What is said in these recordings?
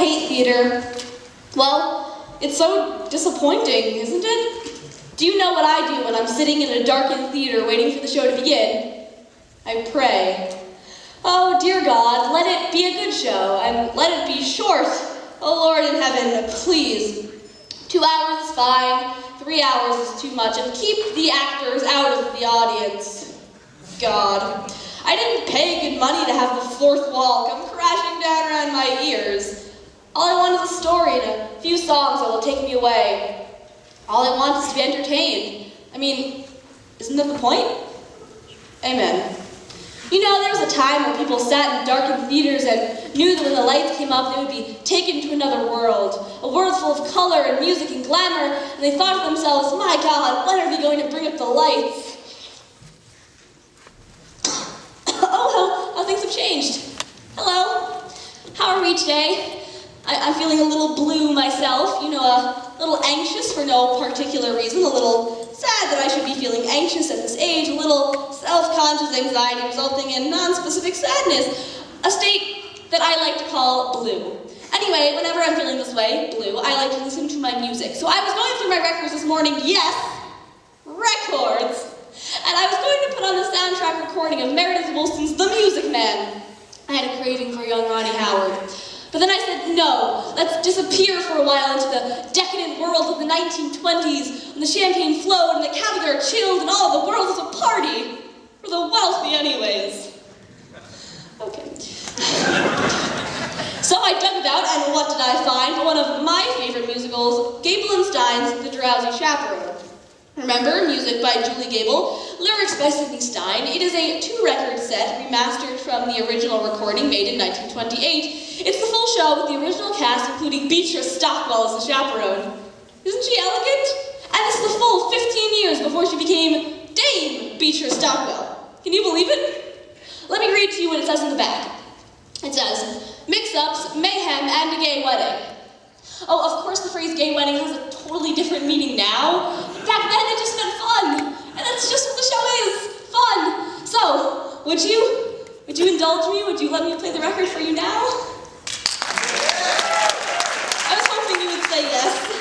hate theater. Well, it's so disappointing, isn't it? Do you know what I do when I'm sitting in a darkened theater waiting for the show to begin? I pray. Oh, dear God, let it be a good show, and let it be short. Oh, Lord in heaven, please. 2 hours is fine, 3 hours is too much, and keep the actors out of the audience. God, I didn't pay good money to have the fourth wall come crashing down around my ears. All I want is a story and a few songs that will take me away. All I want is to be entertained. I mean, isn't that the point? Amen. You know, there was a time when people sat in darkened theaters and knew that when the lights came up, they would be taken to another world, a world full of color and music and glamour, and they thought to themselves, my God, when are they going to bring up the lights? Oh, how things have changed. Hello, how are we today? I'm feeling a little blue myself, you know, a little anxious for no particular reason, a little sad that I should be feeling anxious at this age, a little self-conscious anxiety resulting in non-specific sadness, a state that I like to call blue. Anyway, whenever I'm feeling this way, blue, I like to listen to my music. So I was going through my records this morning, yes, records, and I was going to put on the soundtrack recording of Meredith Willson's The Music Man. I had a craving for young Ronnie Howard. But then I said, no, let's disappear for a while into the decadent world of the 1920s, when the champagne flowed and the caviar chilled and all the world was a party. For the wealthy anyways. Okay. So I dug it out, and what did I find? One of my favorite musicals, Gable & Stein's The Drowsy Chaperone. Remember, music by Julie Gable, lyrics by Sidney Stein. It is a 2-record set remastered from the original recording made in 1928. It's the full show with the original cast, including Beatrice Stockwell as the chaperone. Isn't she elegant? And this is the full 15 years before she became Dame Beatrice Stockwell. Can you believe it? Let me read to you what it says in the back. It says, mix-ups, mayhem, and a gay wedding. Oh, of course the phrase gay wedding has a totally different meaning now. Back then it just meant fun. And that's just what the show is, fun. So, would you indulge me? Would you let me play the record for you now? I was hoping you would say yes.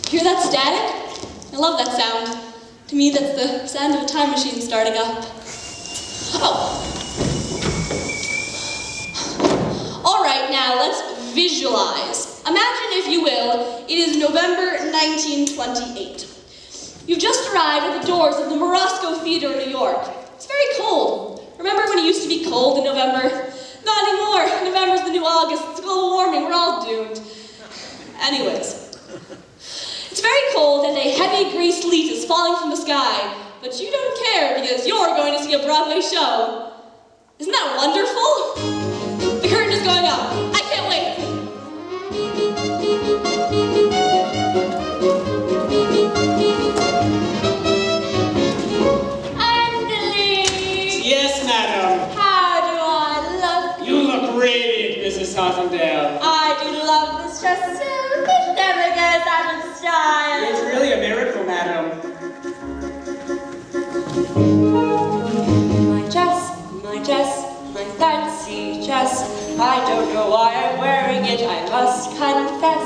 Hear that static? I love that sound. To me, that's the sound of a time machine starting up. Oh. All right, now let's visualize. Imagine, if you will, it is November 1928. You've just arrived at the doors of the Morosco Theater in New York. It's very cold. Remember when it used to be cold in November? Not anymore. November's the new August. It's global warming. We're all doomed. Anyways. It's very cold and a heavy gray sleet is falling from the sky, but you don't care because you're going to see a Broadway show. Isn't that wonderful? The curtain is going up. I can't wait. Angeline! Yes, madam. How do I look? You look radiant, Mrs. Hoffendale. I do love this dress too. It never gets out of style. It's really a miracle, madam. My dress, my fancy dress. I don't know why I'm wearing it, I must confess.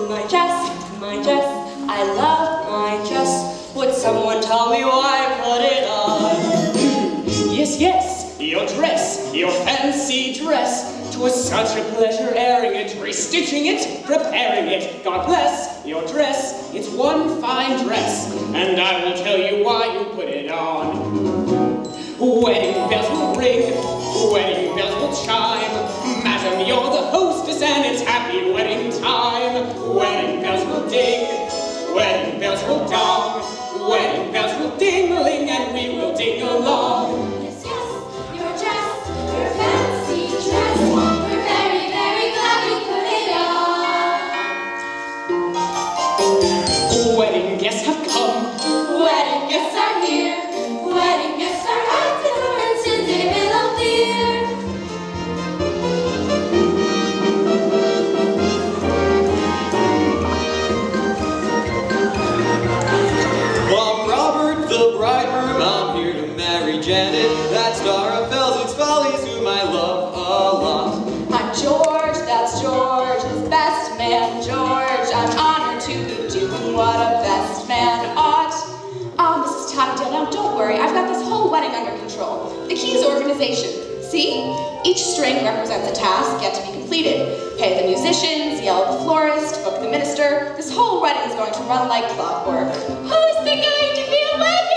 My dress, I love my dress. Would someone tell me why I put it on? Yes, your dress, your fancy dress. 'Twas such a pleasure airing it, restitching it, preparing it. God bless your dress, it's one fine dress, and I will tell you why you put it on. Wedding bells will ring, wedding bells will chime. Madam, you're the hostess and it's happy wedding time. Wedding bells will ding, wedding bells will dong. Wedding bells will ding-a-ling and we will ding along. Yes, your dress, your fancy dress. We're very, very glad you put it on. Wedding guests have come. Wedding guests are here. Wedding guests are at the door and today below dear. that star of Felsick's Follies, whom I love a lot. I'm George, that's George, his best man, George. I'm honored to be doing what a best man ought. Mrs. Tactile, now don't worry, I've got this whole wedding under control. The key is organization. See? Each string represents a task yet to be completed. Pay the musicians, yell at the florist, book the minister. This whole wedding is going to run like clockwork. Who's the going to be a wedding?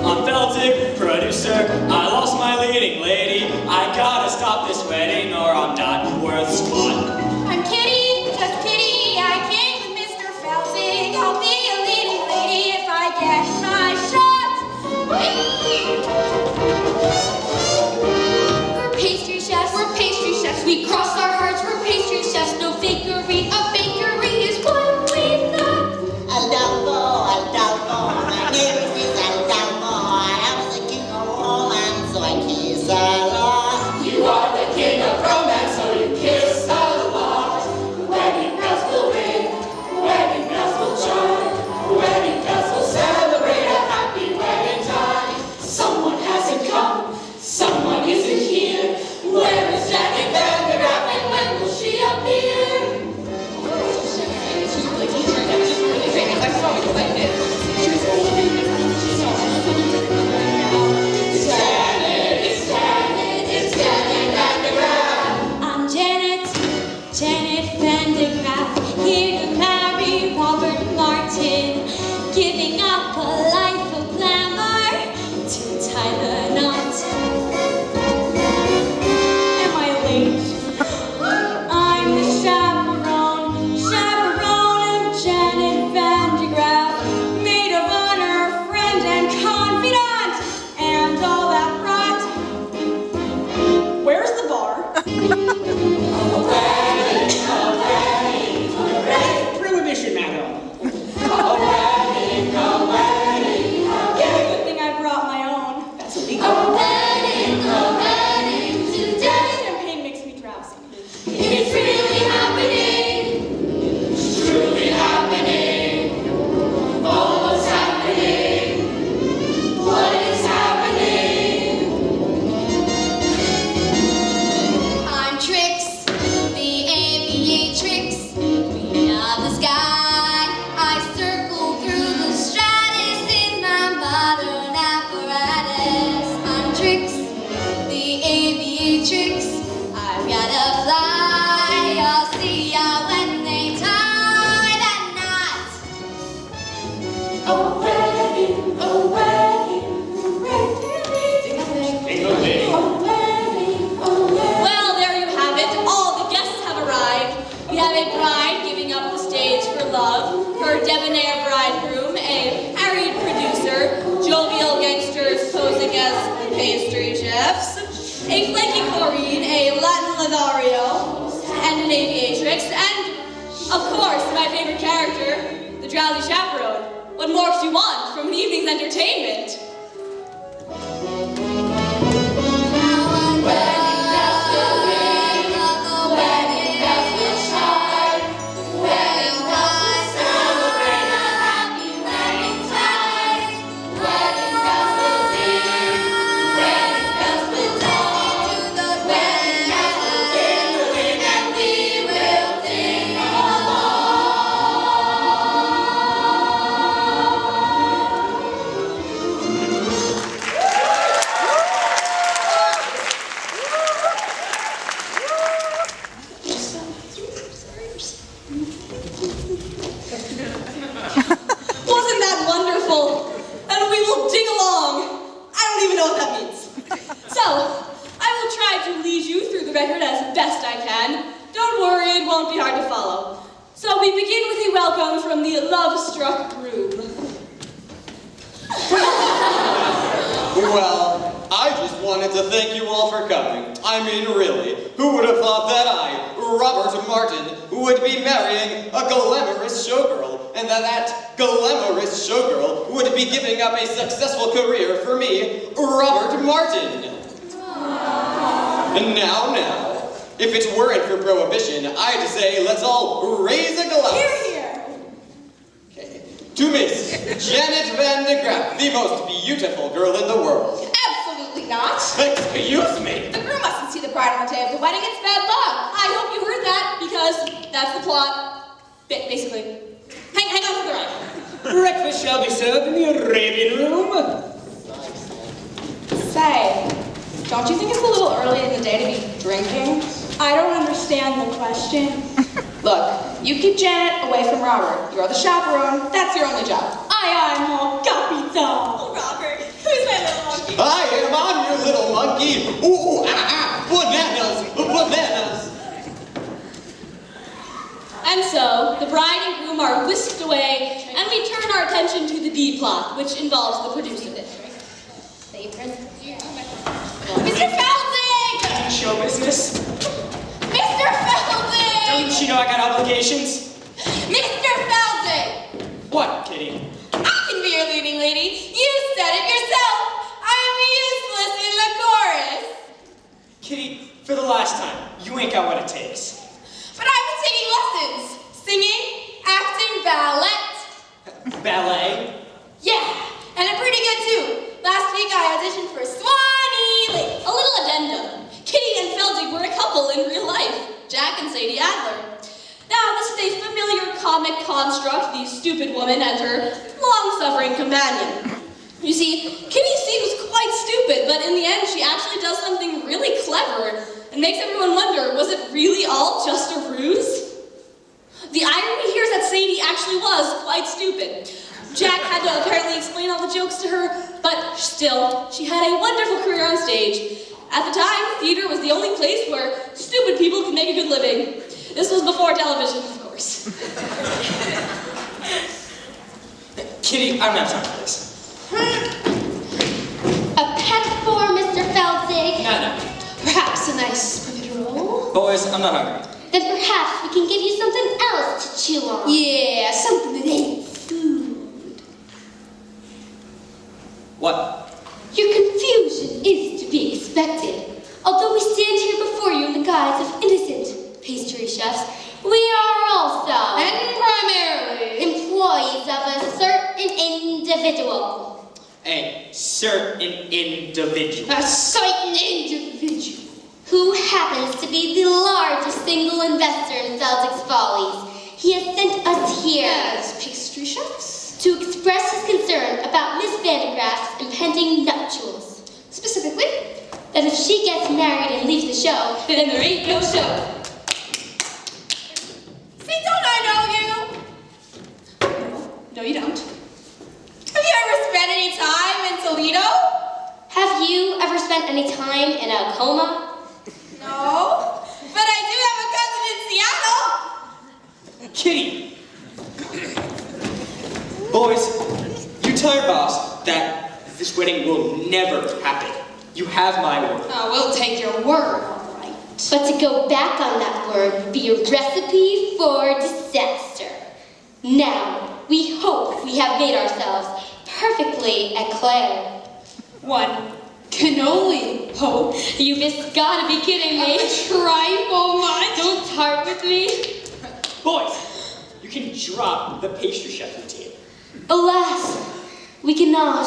I'm Felsick, producer. I lost my leading lady. I gotta stop this wedding or I'm not worth squat. I'm Kitty, just Kitty. I came with Mr. Felsick. I'll be a leading lady if I get my shot. We're pastry chefs. We cross our hearts. We're pastry chefs. No fakery. A bakery is what we've got. Aldalfo, my name is Aldalfo. I was the king of romance, so I kiss a lot. You are the king of romance, so you kiss a lot. Wedding bells will ring, wedding bells will chime, wedding bells will celebrate a happy wedding time. Someone hasn't come, someone isn't here. Where is Janet Van der Graaf and when will she appear? I'm Janet Van der Graaf, here to marry Robert Martin, giving up a life of glamour to tie the knot. Am I late? I'm the chaperone of Janet Van der Graaf, maid of honor, friend and confidant, and all that rot. Where's the bar? Prohibition, madam. Good thing I brought my own. That's illegal. A wedding today. Champagne makes me drowsy. It's really happening. It's truly happening. Almost happening. What is happening? I'm Trix, the aviatrix, queen of the sky. I circle through the stratus in my modern apparatus. I'm Trix, the aviatrix. I've gotta fly. I'll see ya when they tie that knot. A wedding, a wedding. Dingle ding. Well, there you have it. All the guests have arrived. We have a bride giving up the stage for love, her debonair bridegroom, a harried producer, jovial gangsters posing as pastry chefs, a flaky Corrine, a Latin Lothario, and an aviatrix, and, of course, my favorite character, the Drowsy Chaperone. What more could you want from an evening's entertainment? Wasn't that wonderful? And we will ding along. I don't even know what that means. So, I will try to lead you through the record as best I can. Don't worry, it won't be hard to follow. So we begin with a welcome from the love-struck Groom. Well, I just wanted to thank you all for coming. I mean, really, who would have thought that I, Robert Martin, would be marrying a glamorous showgirl, and that glamorous showgirl would be giving up a successful career for me, Robert Martin. And now, if it weren't for prohibition, I'd say let's all raise a glass. Here, here. Okay. To Miss Janet Van de Graaff, the most beautiful girl in the world. Absolutely not. Excuse me. The groom mustn't see the bride on the day of the wedding. It's bad luck. I hope you heard that because that's the plot. Basically. Hang on for the ride. Breakfast shall be served in the Arabian room. Say, don't you think it's a little early in the day to be drinking? I don't understand the question. Look, you keep Janet away from Robert. You're the chaperone. That's your only job. I am mon capitaine. Oh, Robert, who's my little monkey? I'm your little monkey. Ooh, bananas, bananas. And so, the bride and groom are whisked away, and we turn our attention to the B plot, which involves the producer. Mr. Felding! Show business. Mr. Felding! Don't you know I got obligations? Mr. Felding! What, Kitty? I can be your leading lady. You said it yourself. I'm useless in the chorus. Kitty, for the last time, you ain't got what it takes. But I've been taking lessons. Singing, acting, ballet. Ballet? Yeah, and I'm pretty good too. Last week I auditioned for Swanee Lake. A little addendum. Kitty and Felding were a couple in real life. Jack and Sadie Adler. Now, this is a familiar comic construct, the stupid woman and her long-suffering companion. You see, Kitty seems quite stupid, but in the end she actually does something really clever and makes everyone wonder, was it really all just a ruse? The irony here is that Sadie actually was quite stupid. Jack had to apparently explain all the jokes to her, but still, she had a wonderful career on stage. At the time, theater was the only place where stupid people could make a good living. This was before television, of course. Kitty, I don't have time for this. A pet for Mr. Felding. No. Perhaps a nice profiterole. Boys, I'm not hungry. Then perhaps we can give you something else to chew on. Yeah, something that ain't food. What? Your confusion is to be expected. Although we stand here before you in the guise of innocent pastry chefs, we are also, And primarily, employees of a certain individual. A certain individual. a certain individual. Who happens to be the largest single investor in Felding's Follies. He has sent us here As pastry chefs? to express his concern about Miss Van de Graaff's impending nuptials. Specifically, That if she gets married and leaves the show, then there ain't no show. See, don't I know you? No, you don't. Have you ever spent any time in Toledo? have you ever spent any time in a coma? No. But I do have a cousin in Seattle. Kitty! Boys, you tell your boss that this wedding will never happen. You have my word. Oh, we'll take your word, all right. But to go back on that word would be a recipe for disaster. Now, we hope we have made ourselves perfectly eclair. One can only hope. You just gotta be kidding me. Trifle much. Don't tart with me. Boys, you can drop the pastry chef routine. Alas, we cannot.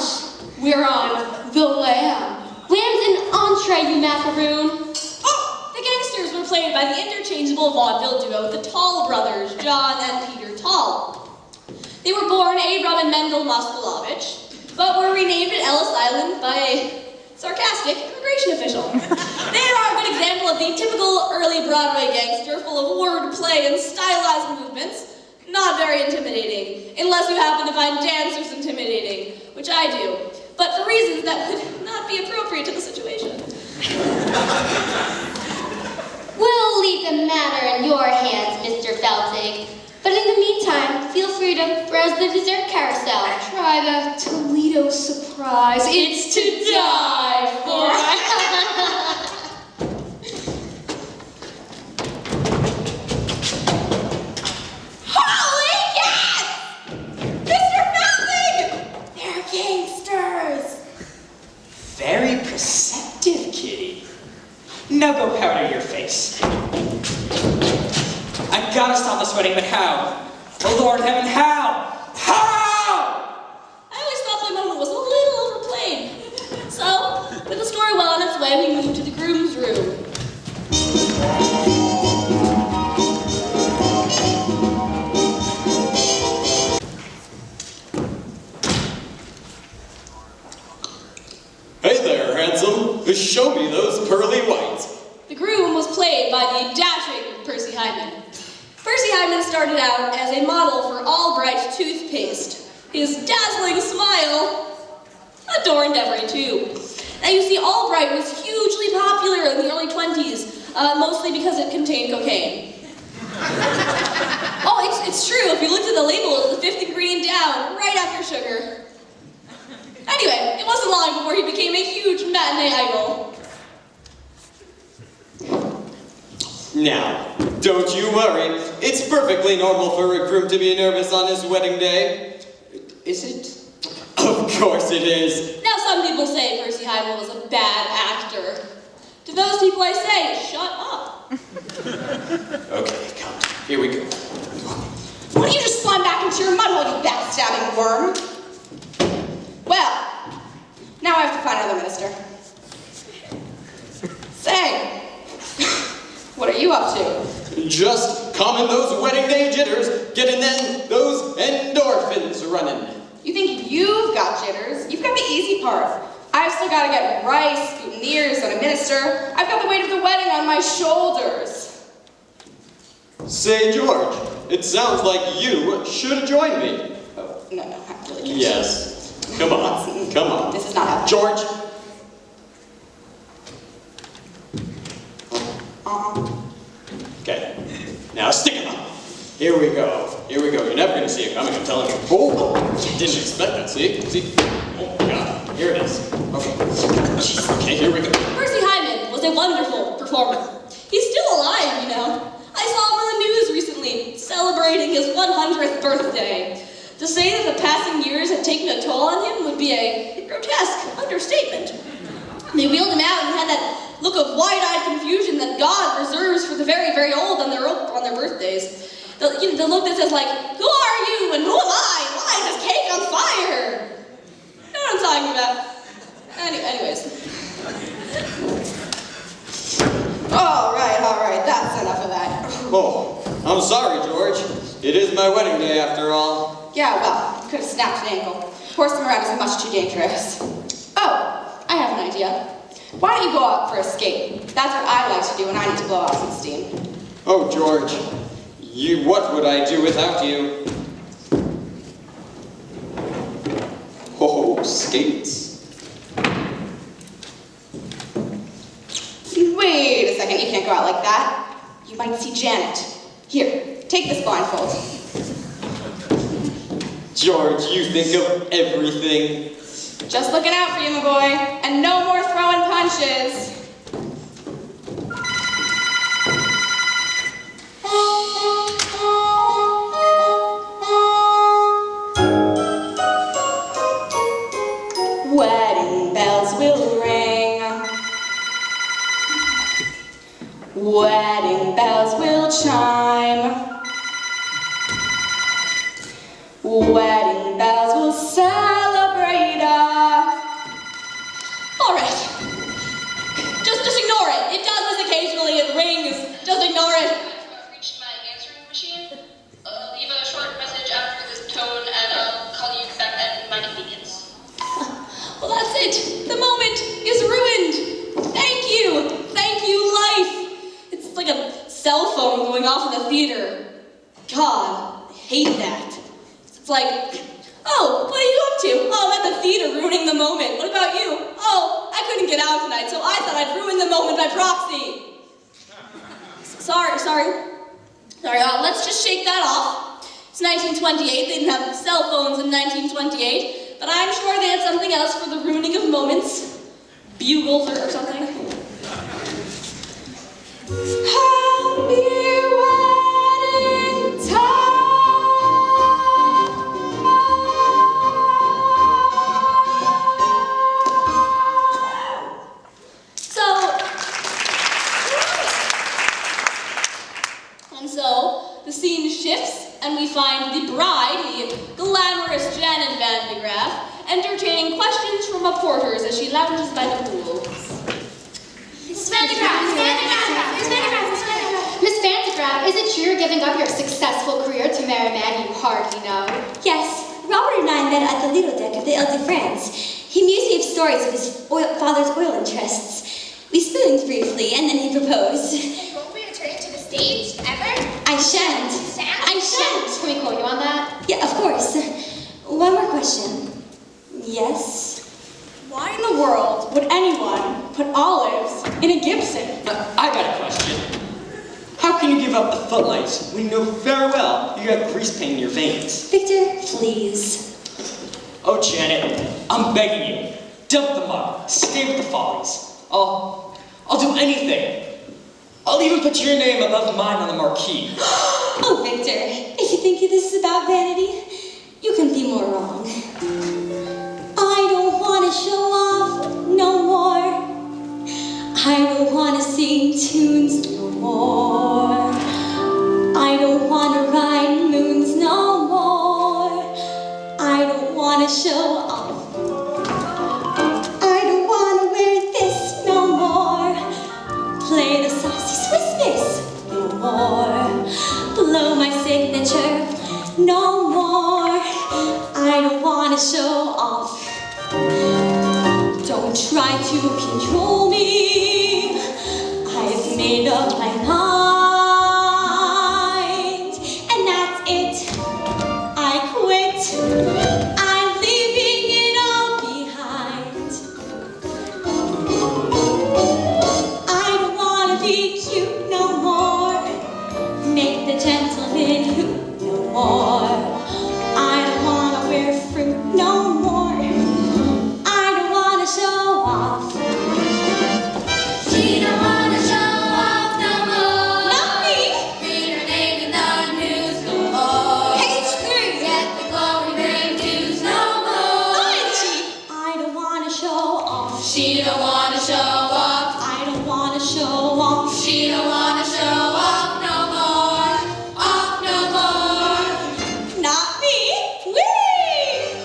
We're on the lamb. Lamb's an entree, you macaroon. Oh, the gangsters were played by the interchangeable vaudeville duo, the Tall brothers, John and Peter Tall. They were born Abram and Mendel Moskolovich, but were renamed at Ellis Island by a sarcastic immigration official. They are a good example of the typical early Broadway gangster, full of wordplay and stylized movements. Not very intimidating, unless you happen to find dancers intimidating, which I do, but for reasons that would not be appropriate to the situation. We'll leave the matter in your hands, Mr. Feltig. But in the meantime, feel free to browse the dessert carousel. Try the Toledo surprise. It's to die for. Holy cats! Mr. Felding! They're gangsters! Very perceptive, Kitty. Now go powder your face. I gotta stop this wedding, but how? Oh Lord heaven, how? How? Albright toothpaste. His dazzling smile adorned every tube. Now you see, Albright was hugely popular in the early 20s, mostly because it contained cocaine. Oh, it's true. If you looked at the label, it was the 5th ingredient down, right after sugar. Anyway, it wasn't long before he became a huge matinee idol. Now, don't you worry. It's perfectly normal for a groom to be nervous on his wedding day. Is it? Of course it is. Now some people say Percy Hyman was a bad actor. To those people I say, shut up. Okay, come. Here we go. Why don't you just slide back into your mud hole, you backstabbing worm? Well, now I have to find another minister. Say, what are you up to? Just calming those wedding day jitters, getting those endorphins running. You think you've got jitters? You've got the easy part. I've still got to get rice, boutonnieres, and a minister. I've got the weight of the wedding on my shoulders. Say, George, it sounds like you should join me. Oh, no, I really can't. Yes. Come on, come on. This is not happening. George. Okay, now stick him up. Here we go. Here we go. You're never going to see it coming, I'm telling you. Oh, didn't expect that. See? Oh, my God. Here it is. Okay, here we go. Percy Hyman was a wonderful performer. He's still alive, you know. I saw him on the news recently, celebrating his 100th birthday. To say that the passing years had taken a toll on him would be a grotesque understatement. They wheeled him out and had that look of wide-eyed confusion that God reserves for the very, very old on their birthdays. The look that says, like, who are you and who am I? Why is this cake on fire? You know what I'm talking about? Anyways. All right, that's enough of that. Oh, I'm sorry, George. It is my wedding day after all. Yeah, well, you could have snapped an ankle. Horsing around is much too dangerous. Oh, I have an idea. Why don't you go out for a skate? That's what I like to do when I need to blow off some steam. Oh, George, what would I do without you? Oh, skates. Wait a second, you can't go out like that. You might see Janet. Here, take this blindfold. George, you think of everything. Just looking out for you, my boy. And no more throwing punches. Wedding bells will ring. Wedding bells will chime. Wedding bells will celebrate us. All right. Just ignore it. It does this occasionally. It rings. Just ignore it. I've reached my answering machine. Leave a short message after this tone, and I'll call you back at my convenience. Well, that's it. The moment is ruined. Thank you. Thank you, life. It's like a cell phone going off in the theater. God, I hate that. It's like, oh, what are you up to? Oh, I'm at the theater ruining the moment. What about you? Oh, I couldn't get out tonight, so I thought I'd ruin the moment by proxy. Sorry. Let's just shake that off. It's 1928. They didn't have cell phones in 1928, but I'm sure they had something else for the ruining of moments. Bugles or something. Happy wedding time. So the scene shifts, and we find the bride, the glamorous Janet Van de Graaff, entertaining questions from reporters as she lounges by the pool. Miss Van de Graaff, Miss Van de Graaff, is it true you're giving up your successful career to marry a man you hardly know? Yes, Robert and I met at the Lido deck of the Ile de France. He mused me of stories of his father's oil interests. We spooned briefly, and then he proposed. You won't be returning to the States, ever? I shan't. Can we quote you on that? we know very well you got grease paint in your veins. Victor, please. Oh, Janet, I'm begging you. Dump the mug. Stay with the follies. I'll do anything. I'll even put your name above mine on the marquee. Oh, Victor, if you think this is about vanity, you can be more wrong. I don't want to show off no more. I don't want to sing tunes no more. I don't want to ride moons no more. I don't want to show off. I don't want to wear this no more. Play the saucy Swiss miss no more. Blow my signature no more. I don't want to show off. Don't try to control me. I've made up my mind, and that's it. I quit. I'm leaving it all behind. I don't want to be cute no more. Make the gentleman hoot no more. I don't want to wear fruit no more. I don't want to show off. She don't wanna show off no more. Not me. Read her name in the news no more. Page 3. Get the glory ring dues no more. I don't want to show off. She don't wanna show off. I don't want to show off. She don't wanna show off no more. Off no more. Not me. Whee!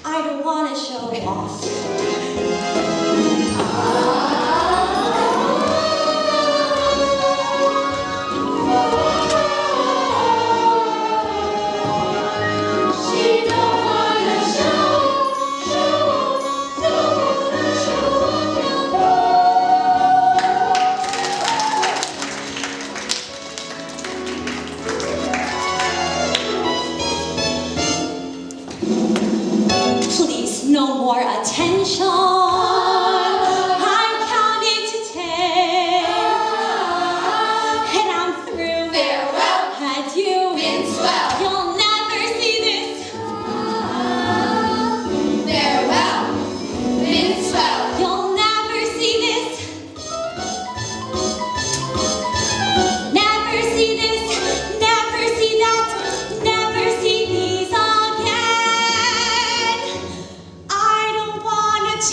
I don't want to show off. She don't wanna Please, no more attention. I'm counting to 10, and I'm through. Farewell. Adieu. Been swell. You'll never see this. Farewell. Been swell. You'll never see this. Never see this. Never see that. Never see these again. I don't want to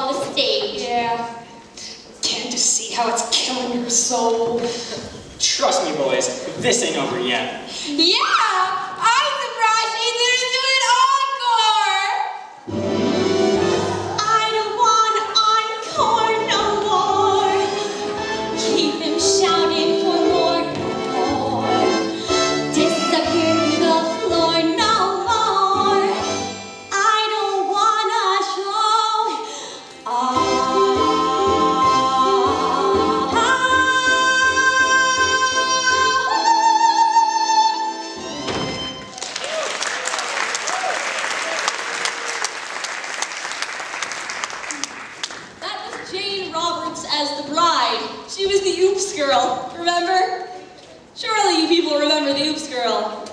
on the stage. Yeah. Can't you see how it's killing your soul? Trust me, boys, this ain't over yet. Yeah! I'm surprised she didn't do an encore! I don't want encore no more. Keep him shouting for more. Disappear to the floor no more. I don't wanna show. That was Jane Roberts as the bride. She was the Oops girl, remember? Surely you people remember the Oops girl.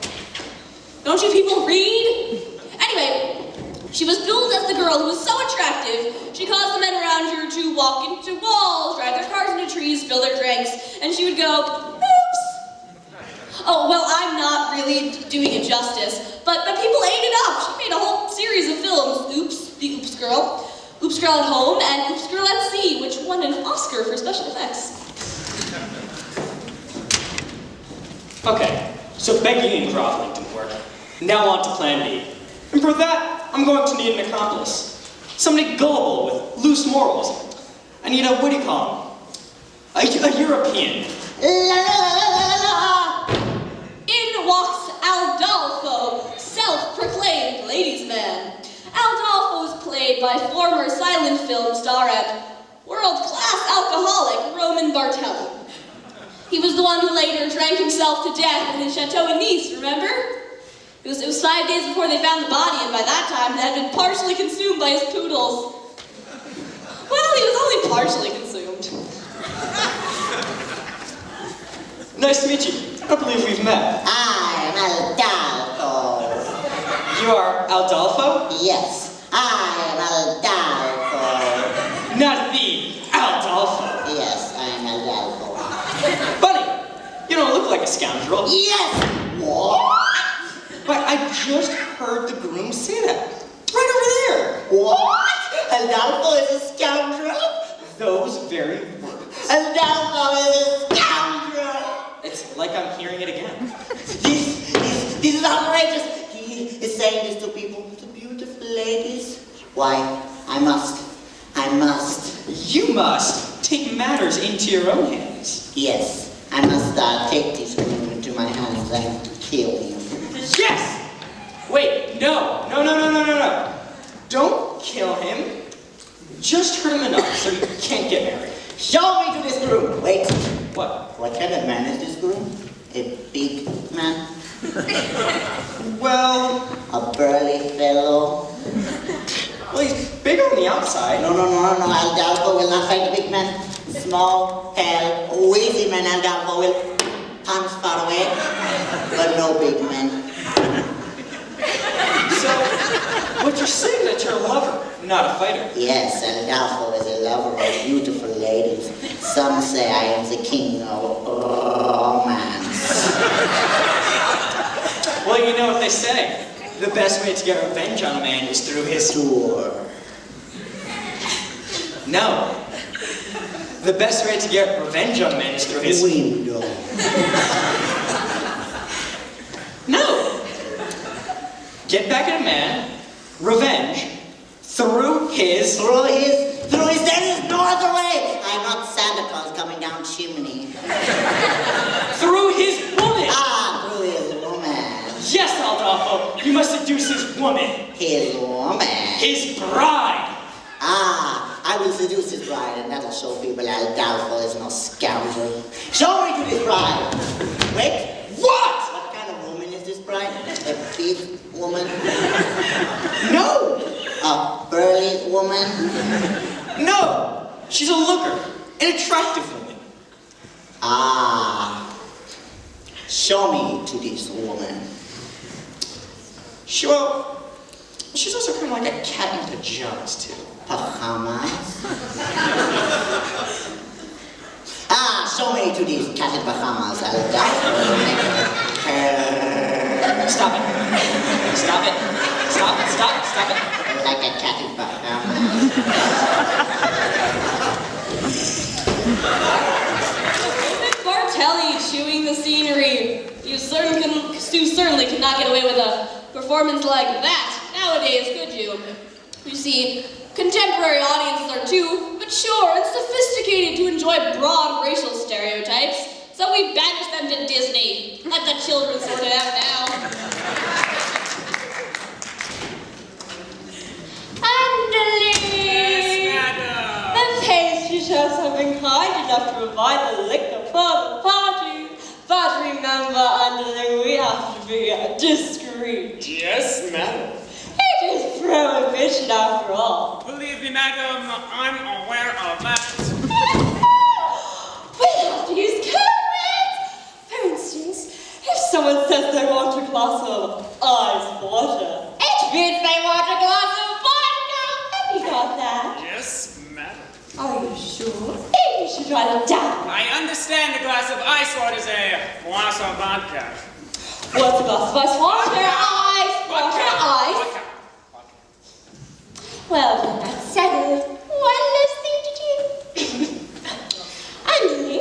Don't you people read? Anyway, she was billed as the girl who was so attractive, she caused the men around her to walk into walls, drive their cars into trees, spill their drinks, and she would go, oops. Oh, well, I'm not really doing it justice, but people ate it up. She made a whole series of films, Oops, the Oops Girl, Oops Girl at Home, and Oops Girl at Sea, which won an Oscar for special effects. Okay, so begging and groveling didn't work. Now on to plan B. And for that, I'm going to need an accomplice. Somebody gullible with loose morals. I need a, what do you call him? A European. In walks Aldolfo, self-proclaimed ladies' man. Aldolfo was played by former silent film star and world-class alcoholic Roman Bartelli. He was the one who later drank himself to death in his chateau in Nice, remember? It was 5 days before they found the body, and by that time it had been partially consumed by his poodles. Well, he was only partially consumed. Nice to meet you. I don't believe we've met. I'm Aldolfo. You are Aldolfo? Yes, I'm Aldolfo. Not the Aldolfo. Yes, I'm Aldolfo. Funny, you don't look like a scoundrel. Yes! What? But I just heard the groom say that. Right over there. What? Aldolfo is a scoundrel? Those very words. Aldolfo is a scoundrel! It's like I'm hearing it again. This is outrageous. He is saying this to people, to beautiful ladies. Why, I must. You must take matters into your own hands. Yes, I must take this woman into my hands and kill him. Yes! Wait, no. Don't kill him. Just hurt him enough so you can't get married. Show me to this groom. Wait. What? What kind of man is this groom? A big man? Well, A burly fellow? well, he's bigger on the outside. No. Aldolfo will not fight a big man. Small, pale, wheezy man Aldolfo will punch far away. But no big man. So, what you're saying that you're a lover, not a fighter. Yes, Aldolfo is a lover of beautiful ladies. Some say I am the king of romance. Well, you know what they say. The best way to get revenge on a man is through his... Door. No. The best way to get revenge on a man is through his... Window. No. Get back at a man, revenge, through his... There is no other way. I'm not Santa Claus coming down chimney. Through his woman. Through his woman. Yes, Aldolfo, you must seduce his woman. His woman. His bride. I will seduce his bride, and that'll show people Aldolfo is no scoundrel. Show me to this bride. Wait. What? What kind of woman is this bride? A big woman? No. A burly woman? No. She's a looker, an attractive woman. Show me to this woman. Well, she's also kind of like a cat in pajamas, too. Pajamas? Show me to these cat in pajamas. Aldolfo will make her. Stop it. Stop it. Stop it. Like a cat in pajamas. could not get away with a performance like that nowadays, could you? You see, contemporary audiences are too mature and sophisticated to enjoy broad racial stereotypes, so we banish them to Disney. Let the children sort it out now. The pastry chefs have been kind enough to provide the liquor for the party. But remember, Underling, we have to be discreet. Yes, madam. It is prohibition after all. Believe me, madam, I'm aware of that. We have to use code words. For instance, if someone says they want a glass of ice water, it means they want a glass of vodka. Have you got that? Yes, madam. Are you sure? Maybe you should write it down. I understand a glass of ice water is a glass of vodka. What's a glass of ice water? Ice water, ice. Vodka. Well, then that's settled. One less thing to do. Andy,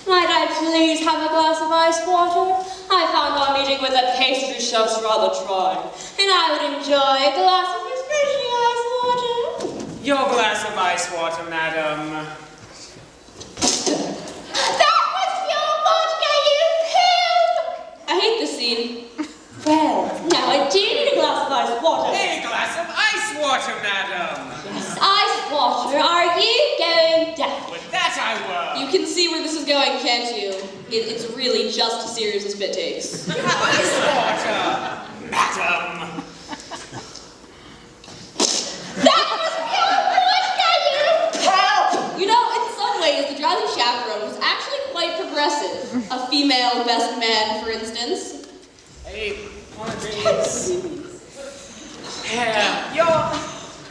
might I please have a glass of ice water? I found our meeting with the pastry chefs rather trying, and I would enjoy a glass of refreshing ice water. Your glass of ice water, madam. That was your vodka, you pimp! I hate this scene. Well, now I do need a glass of ice water. A glass of ice water, madam. Yes, ice water. Are you going down? With that I will. You can see where this is going, can't you? It's really just as serious as spit takes. Ice water, madam. That was your vodka, you pimp! You know, in some ways, the Drowsy Chaperone was actually quite progressive. A female best man, for instance. Hey, one of these. Yeah, your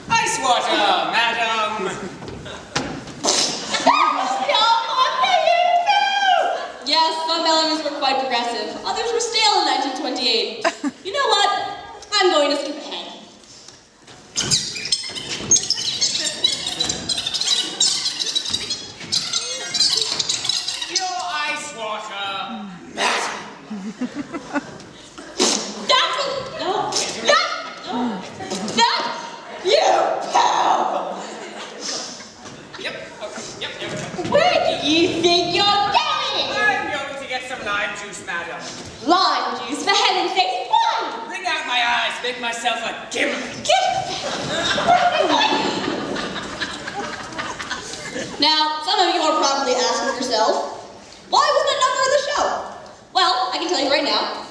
ice water, madam. That was your vodka, you pimp! Yes, some elements were quite progressive. Others were stale in 1928. You know what? I'm going to skip ahead. Your ice water, madam. You pimp! Yep, okay, yep. Where do you think you're going? I'm going to get some lime juice, madam. Lime juice, for heaven's sake, why? Bring out my eyes, make myself a gimlet. Now, some of you are probably asking yourself, why was that number in the show? Well, I can tell you right now,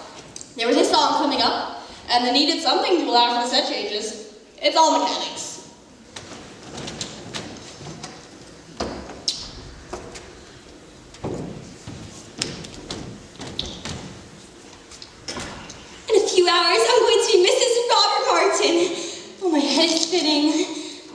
there was a song coming up, and they needed something to allow for the set changes. It's all mechanics. In a few hours, I'm going to be Mrs. Robert Martin. Oh, my head is spinning.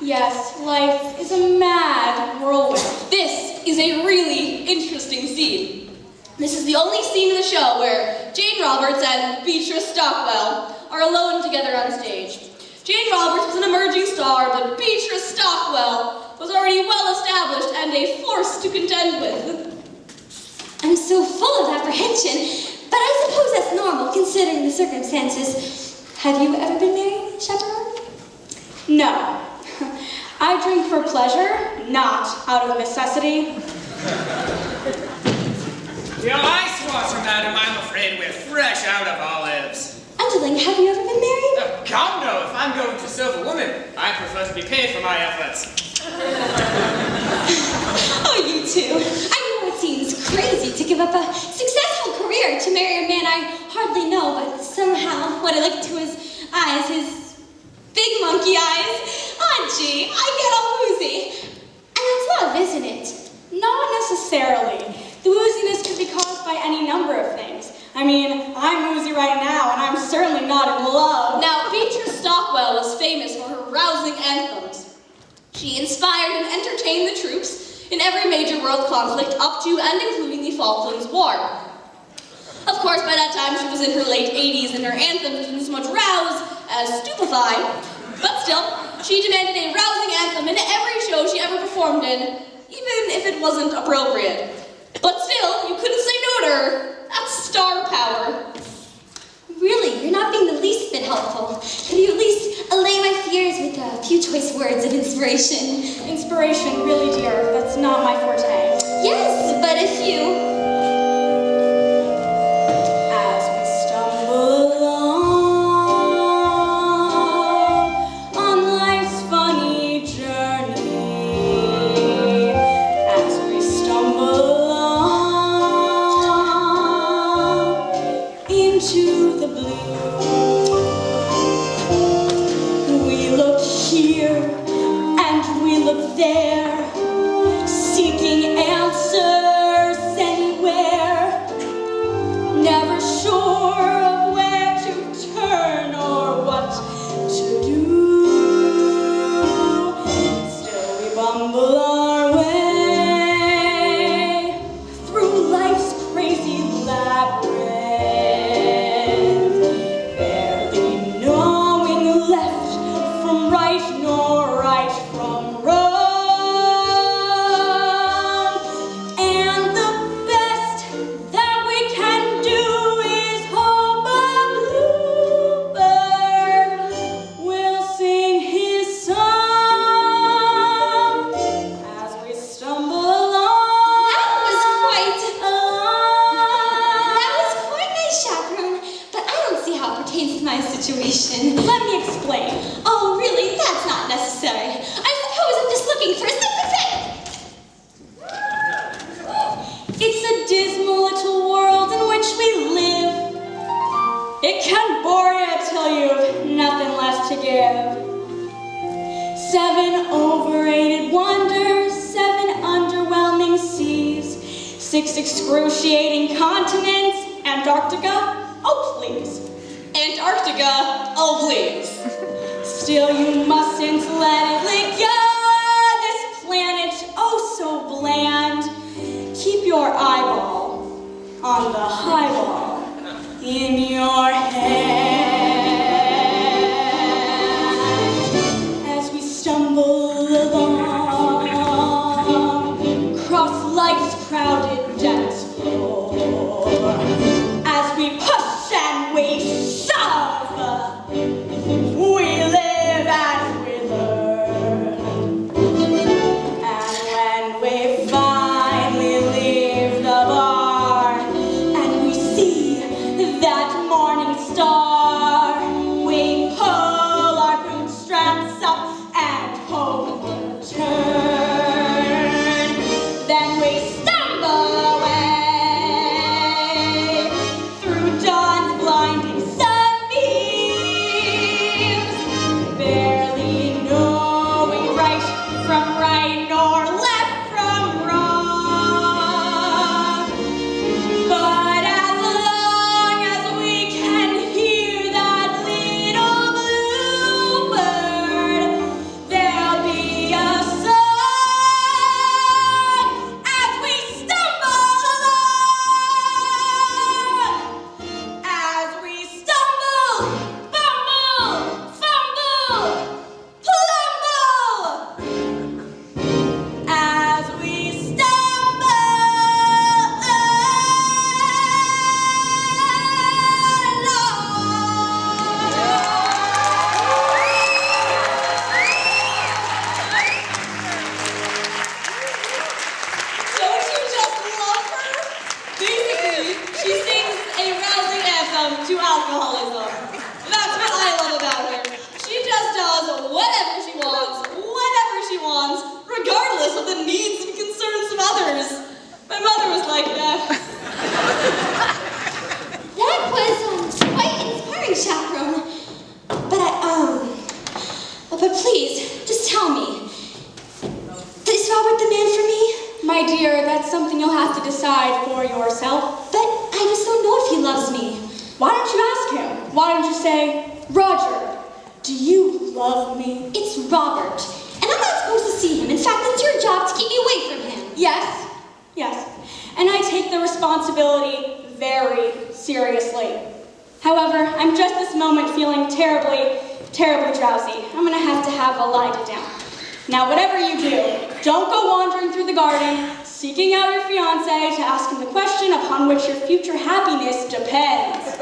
Yes, life is a mad whirlwind. This is a really interesting scene. This is the only scene in the show where Jane Roberts and Beatrice Stockwell are alone together on stage. Jane Roberts was an emerging star, but Beatrice Stockwell was already well established and a force to contend with. I'm so full of apprehension, but I suppose that's normal considering the circumstances. Have you ever been married, Chaperone? No. I drink for pleasure, not out of necessity. Your ice water, madam, I'm afraid we're fresh out of olives. Underling, have you ever been married? God, no. If I'm going to serve a woman, I prefer to be paid for my efforts. Oh, you two. I know it seems crazy to give up a successful career to marry a man I hardly know, but somehow when I look into his eyes, his big monkey eyes, gee, I get all woozy. And that's love, isn't it? Not necessarily. The wooziness could be caused by any number of things. I mean, I'm woozy right now, and I'm certainly not in love. Now, Beatrice Stockwell was famous for her rousing anthems. She inspired and entertained the troops in every major world conflict up to and including the Falklands War. Of course, by that time, she was in her late 80s, and her anthems didn't so much rouse as stupefy. But still, she demanded a rousing anthem in every show she ever performed in, even if it wasn't appropriate. But still, you couldn't say no to her. That's star power. Really, you're not being the least bit helpful. Could you at least allay my fears with a few choice words of inspiration? Inspiration, really, dear, that's not my forte. Yes, but if you... As we stumble along on life's funny journey, as we stumble along into the blue, we look here and we look there, seeking answers anywhere, never sure of where to turn or what to do. Still we bumble our way through life's crazy labyrinth, barely knowing left from right nor right from wrong. And the best that we can do is hope a bluebird will sing his song as we stumble along. That was quite nice, chaperone, but I don't see how it pertains to my situation. Let me explain. Oh, really? That's not necessary. I suppose I'm just looking for a sympathetic. It's a dismal little world in which we live. It can bore you till you've nothing left to give. 7 overrated wonders, 7 underwhelming seas, 6 excruciating continents, Antarctica, oh please. Antarctica, oh please. Still you mustn't let it go. This planet, oh so bland. Keep your eyeball on the highball in your hand. As we stumble along, cross life's crowded dance floor, as we push and we shove, we live and we learn. And when we finally leave the barn and we see that morning star, we pull our bootstraps up and homeward turn. Then we stumble away through dawn's blinding sunbeams, barely knowing right from right nor left from wrong. But as long as we can hear that little bluebird, there'll be a song as we stumble along, as we stumble, bumble, fumble, plumble, as we stumble Don't you just love her? Basically, she sings a rousing anthem to alcoholism. That's what I love about her. She just does whatever she wants, whenever she wants, regardless of the needs and concerns of others. My mother was like that. That was quite inspiring, chaperone. But please, just tell me, is Robert the man for me? My dear, that's something you'll have to decide for yourself. But I just don't know if he loves me. Why don't you ask him? Why don't you say, Roger, do you love me? It's Robert, and I'm not supposed to see him. In fact, it's your job to keep me away from him. Yes. And I take the responsibility very seriously. However, I'm just this moment feeling terribly drowsy. I'm gonna have to lie down. Now, whatever you do, don't go wandering through the garden, seeking out your fiancé to ask him the question upon which your future happiness depends.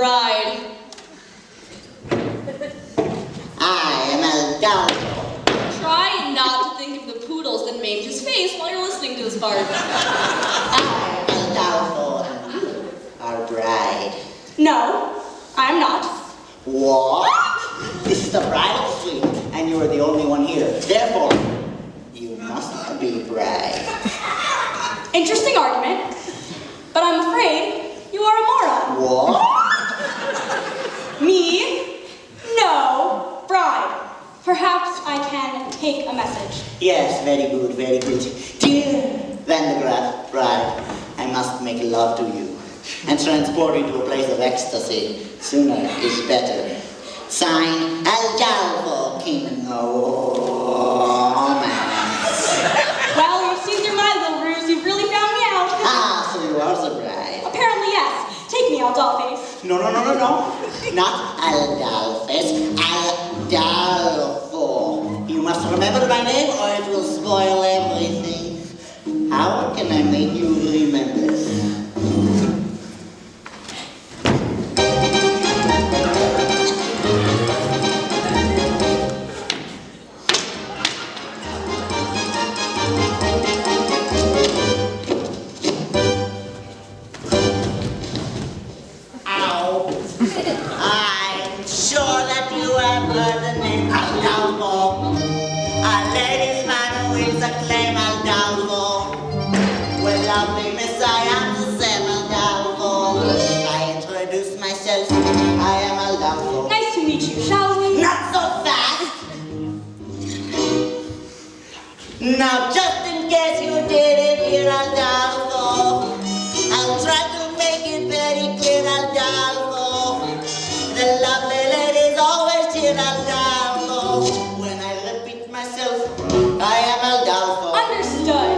bride. I am Aldalfo. Try not to think of the poodles that maimed his face while you're listening to this part. I am Aldalfo, and you are bride. No, I'm not. What? This is the bridal suite, and you are the only one here. Therefore, you must be bride. Interesting argument, but I'm afraid you are a moron. What? Me? No, bride. Perhaps I can take a message. Yes, very good, very good. Dear Vandergraaf, bride, I must make love to you and transport you to a place of ecstasy. Sooner is better. Sign, Aldalfo, King of Romance. Well, you've seen through my little ruse. You've really found me out. Ah, so you are the bride. Apparently, yes. Take me, Aldalface. No. Not Aldalface, Aldalfo. You must remember my name or it will spoil everything. How can I make you remember? I'm sure that you have heard the name Aldalfo. A lady's man who is acclaimed Aldalfo. Well, lovely miss, I am the same Aldalfo. I introduce myself, I am Aldalfo. Nice to meet you, shall we? Not so fast! Now, just in case you didn't hear Aldalfo, I'll try to make it very clear, Aldalfo. The lovely lady's always cheer Aldalfo. When I repeat myself, I am Aldalfo. Understood.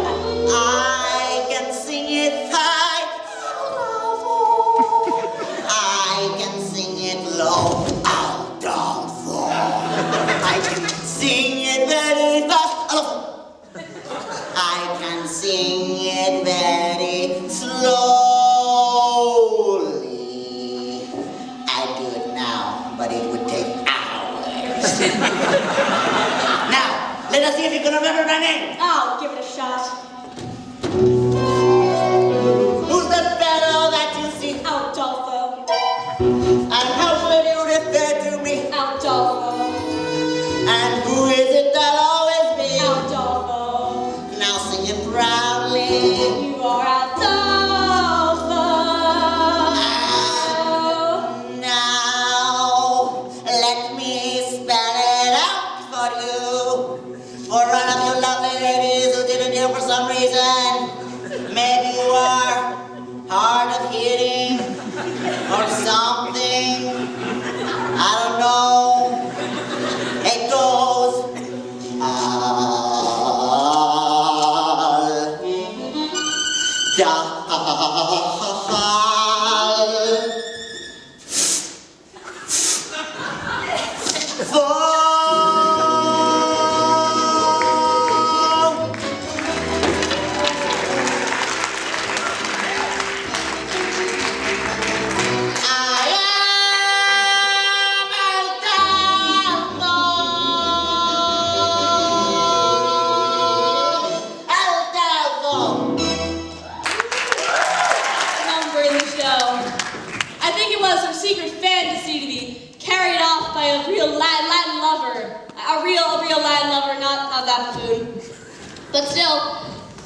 I can sing it high, Aldalfo. I can sing it low, Aldalfo. I can sing it very fast, Aldalfo. I can sing it very slowly. I do it now, but it would take hours. Now, let us see if you can remember my name. I'll give it a shot. Who's the fellow that you see? Aldalfo. And how will you refer to me? Aldalfo. And who is it that'll always be? Aldalfo. Now sing it proudly. You are Aldalfo. Now, let me spell it out for you. For one of you lovely ladies who didn't hear for some reason. Maybe you are hard of hearing or something. I don't know. It goes Number in the show. I think it was her secret fantasy to be carried off by a real Latin lover. A real Latin lover, not that buffoon. But still,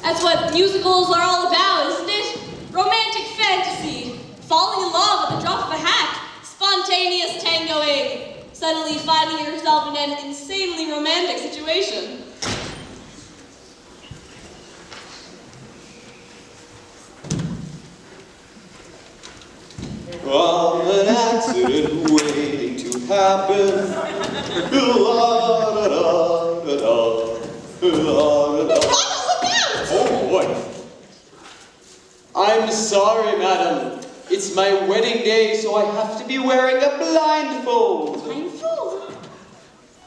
that's what musicals are all about, isn't it? Romantic fantasy. Falling in love at the drop of a hat. Spontaneous tangoing. Suddenly finding yourself in an insanely romantic situation. Well, an accident waiting to happen. La da da da da. La da da. Oh boy. I'm sorry, madam. It's my wedding day, so I have to be wearing a blindfold. Blindfold?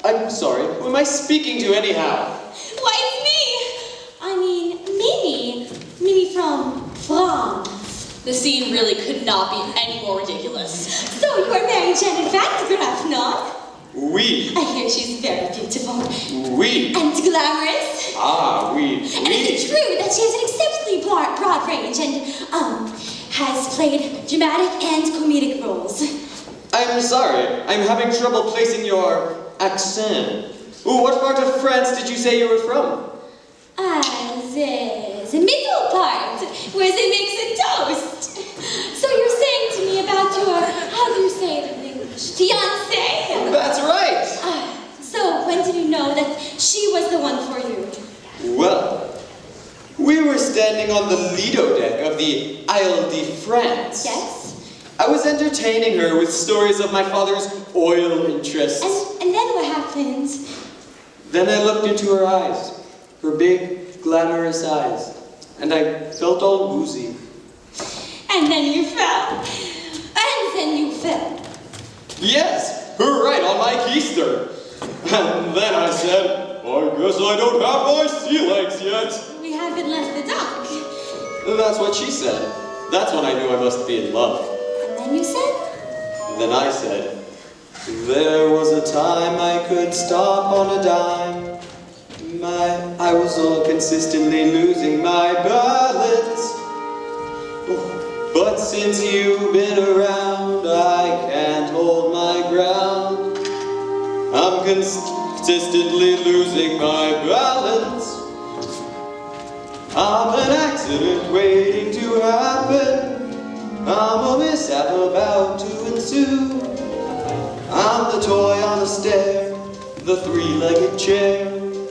I'm sorry. Who am I speaking to anyhow? Why, it's me! I mean, Mimi. Mimi from France. The scene really could not be any more ridiculous. So you are marrying Janet Vandegraff, not? Oui. I hear she's very beautiful. Oui. And glamorous. Ah, oui. And is it true that she has an exceptionally broad range and, has played dramatic and comedic roles? I'm sorry. I'm having trouble placing your accent. Ooh, what part of France did you say you were from? The middle part, where they make the toast. So you're saying to me about your, how do you say it in English, fiancé? That's right. So when did you know that she was the one for you? Well, we were standing on the Lido deck of the Isle de France. Yes? I was entertaining her with stories of my father's oil interests. And then what happened? Then I looked into her eyes, her big, glamorous eyes, and I felt all woozy. And then you fell. Yes, right on my keister. And then I said, I guess I don't have my sea legs yet. We haven't left the dock. That's what she said. That's when I knew I must be in love. And then you said? Then I said, there was a time I could stop on a dime. I was all consistently losing my balance. But since you've been around, I can't hold my ground. I'm consistently losing my balance. I'm an accident waiting to happen. I'm a mishap about to ensue. I'm the toy on the stair, the three-legged chair,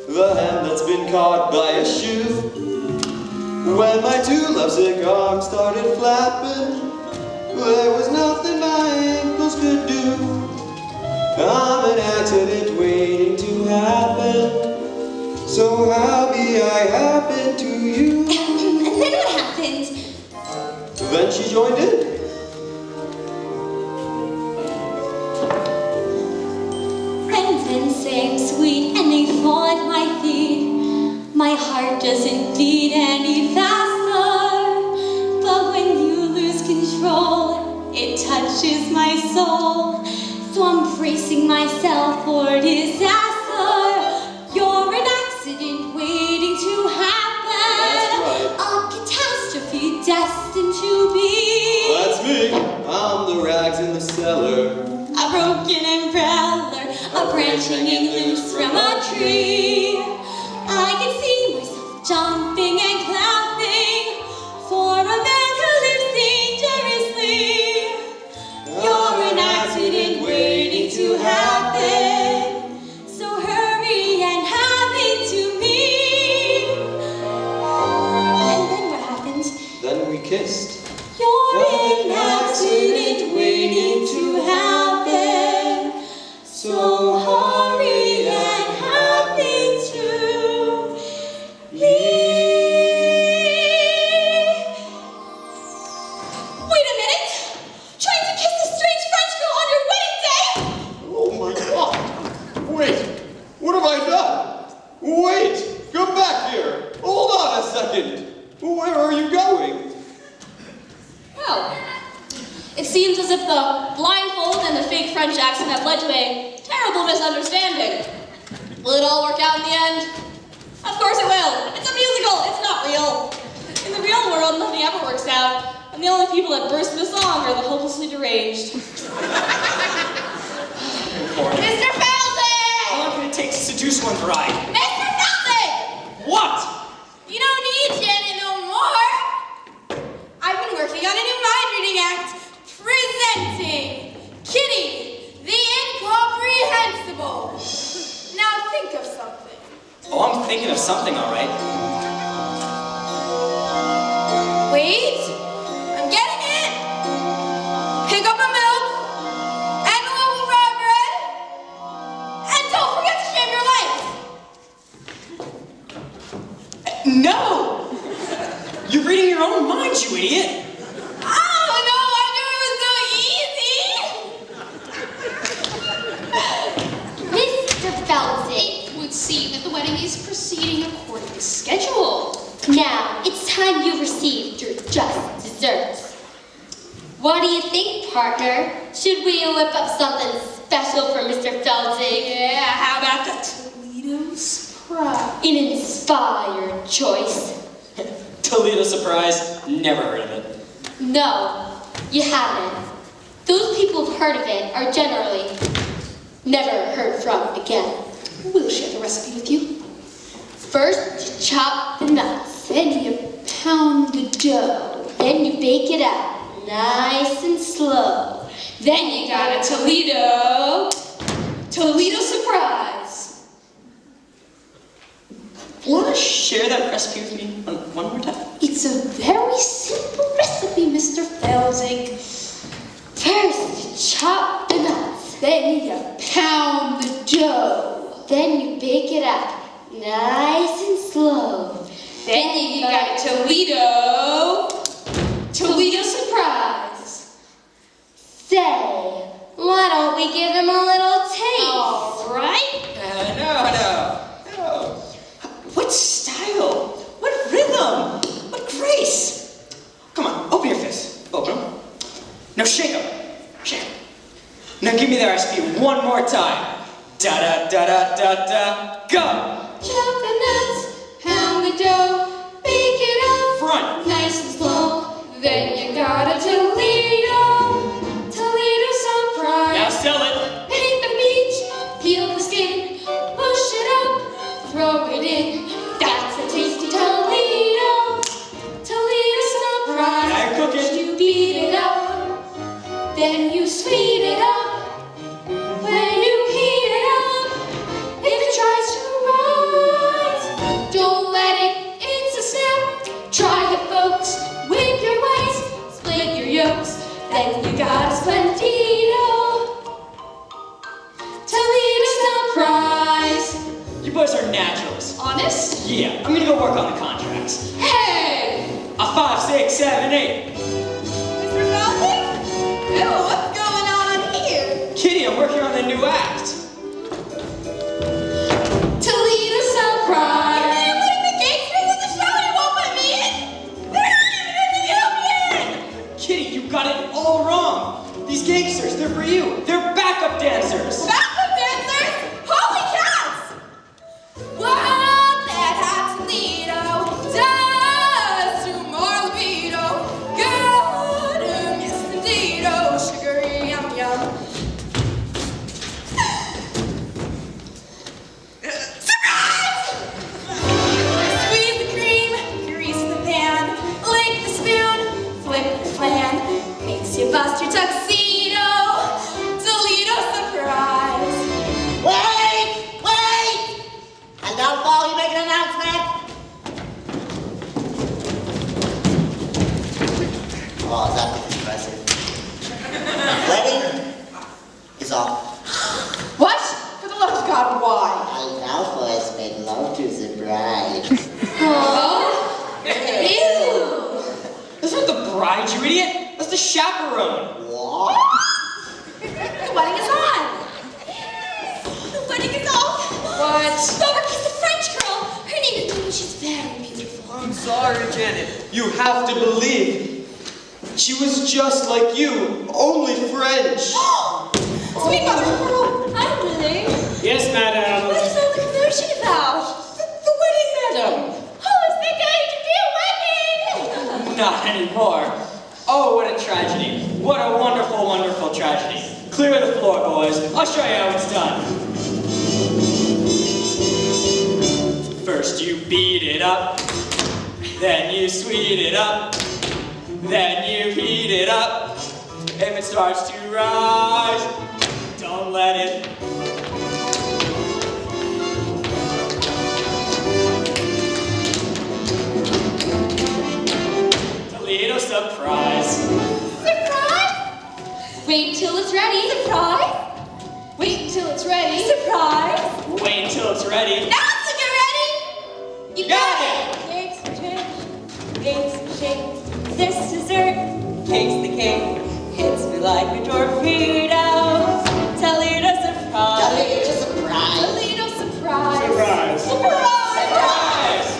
the hand that's been caught by a shoe. When my two lovesick arms started flapping, there was nothing my ankles could do. I'm an accident waiting to happen. So happy I happened to you. And then what happened? Then she joined in. Friends sang sweet and they fall at my feet. My heart doesn't beat any faster. But when you lose control, it touches my soul. So I'm bracing myself for disaster. You're an accident waiting to happen. That's right. A catastrophe destined to be. That's me. I'm the rags in the cellar. A broken umbrella, a branch hanging loose from a tree. I can see myself jumping and clapping for a man who lives dangerously. You're an accident waiting to happen. So hurry and happen to me. And then what happened? Then we kissed. You're an accident waiting to happen. So hurry and happen to me. Wait a minute! Trying to kiss a strange French girl on your wedding day? Oh my God! Wait! What have I done? Wait! Come back here! Hold on a second! Where are you going? Well, it seems as if the blindfold and the fake French accent have led to a terrible misunderstanding. Will it all work out in the end? Of course it will. It's a musical. It's not real. In the real world, nothing ever works out, and the only people that burst into song are the hopelessly deranged. Mr. Felton! How long can it take to seduce one bride? Mr. Felton! What? You don't need Janet no more. I've been working on a new mind reading act. Presenting Kitty, the incomprehensible. Now think of something. Oh, I'm thinking of something, all right. Wait, I'm getting it. Pick up a milk and a loaf of rye bread. And don't forget to shave your legs. No! You're reading your own mind, you idiot! Oh no, I knew it was so easy. Mr. Felton, It would seem that the wedding is proceeding according to schedule. now it's time you received your just desserts. What do you think, partner? Should we whip up something special for Mr. Feldzig? Yeah, how about the Toledo Surprise? An inspired choice. Toledo Surprise, never heard of it. No, you haven't. Those people who've heard of it are generally never heard from again. We'll share the recipe with you. First, you chop the nuts. Then you pound the dough. Then you bake it up, nice and slow. Then you got a Toledo Surprise. Want to share that recipe with me one more time? It's a very simple recipe, Mr. Feldzig. First, you chop the nuts. Then you pound the dough. Then you bake it up, nice and slow. Then you got a Toledo Surprise. Say, why don't we give him a little taste? All right. No. What style? What rhythm? What grace? Come on, open your fist. Open them. Now shake them. Shake 'em. Now give me the recipe one more time. Da-da-da-da-da-da. Go! Chop the nuts, pound the dough, bake it up, Front. nice and slow. Then you got a Toledo Surprise. Now sell it. Paint the beach, peel the skin, push it up, throw it in. That's a tasty Toledo Surprise. Now you're cooking. First you beat it up, then you sweet it up. When you heat it up, if it tries to rise, don't let it, it's a snap. Try it, folks, with your waist, split your yolks, then you got a Splendido Surprise. You boys are naturals. Honest? Yeah, I'm gonna go work on the contracts. Hey! A 5, 6, 7, 8. Mr. Feldzig? Ew, what's going on here? Kitty, I'm working on the new act. Toledo Surprise. You're putting the gangsters in the show and you won't put me in? They're not even in the union! Kitty, you got it all wrong. These gangsters, they're for you. They're backup dancers. Backup dancers? Holy cats! What that hot Toledo does to more libido. Good, yes indeed, oh sugary yum yum. Surprise! Squeeze the cream, grease the pan, lick the spoon, flip the flan, makes you bust your tuxedo. Toledo Surprise. Wait! And don't fall, you make an announcement. Oh, that was impressive. Wedding is off. What? For the love of God, why? Alfalfa has made love to the bride. Ew! That's not the bride, you idiot. That's the chaperone. What? The wedding is on! The wedding is off! What? Robert kissed a French girl. Her name is Louie. She's very beautiful. I'm sorry, Janet. You have to believe. She was just like you, only French. Sweet mother of pearl! Hi, Willie. Yes, madam. What is all the commotion about? The wedding, madam! Oh, is there going to be a wedding? Not anymore. Oh, what a tragedy. What a wonderful, wonderful tragedy. Clear the floor, boys. I'll show you how it's done. First you beat it up, then you sweet it up, then you heat it up. If it starts to rise, don't let it. Toledo Surprise. Surprise! Wait till it's ready. Surprise! Wait till it's ready. Surprise! Wait until it's ready. Now to get ready! You got it! Cakes for drink, bakes for shake. This dessert takes the cake. Hits me like a torpedo. Toledo Surprise. Toledo Surprise. Toledo Surprise. Surprise. Surprise!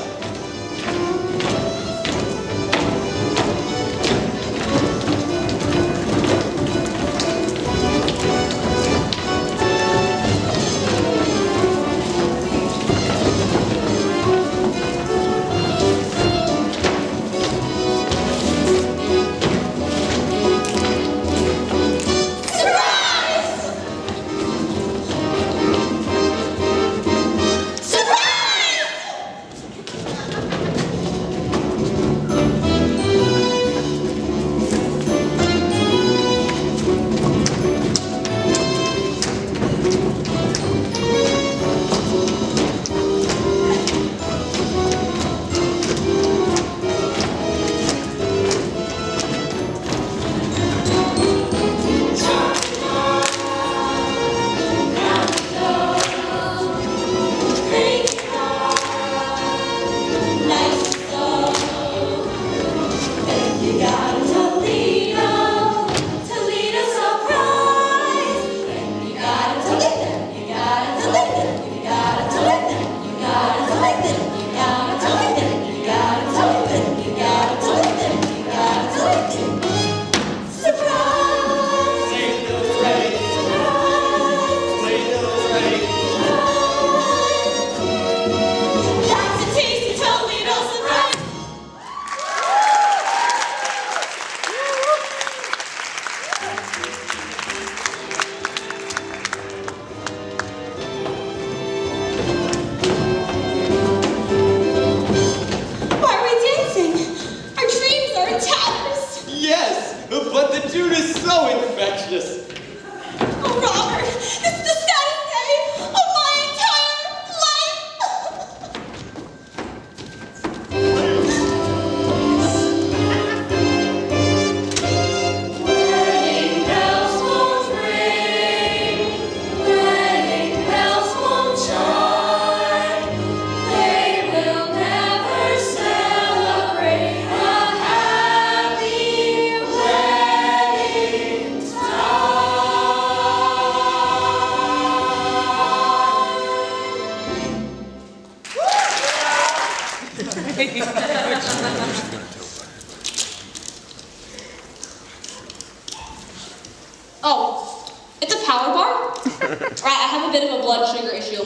I have a bit of a blood sugar issue.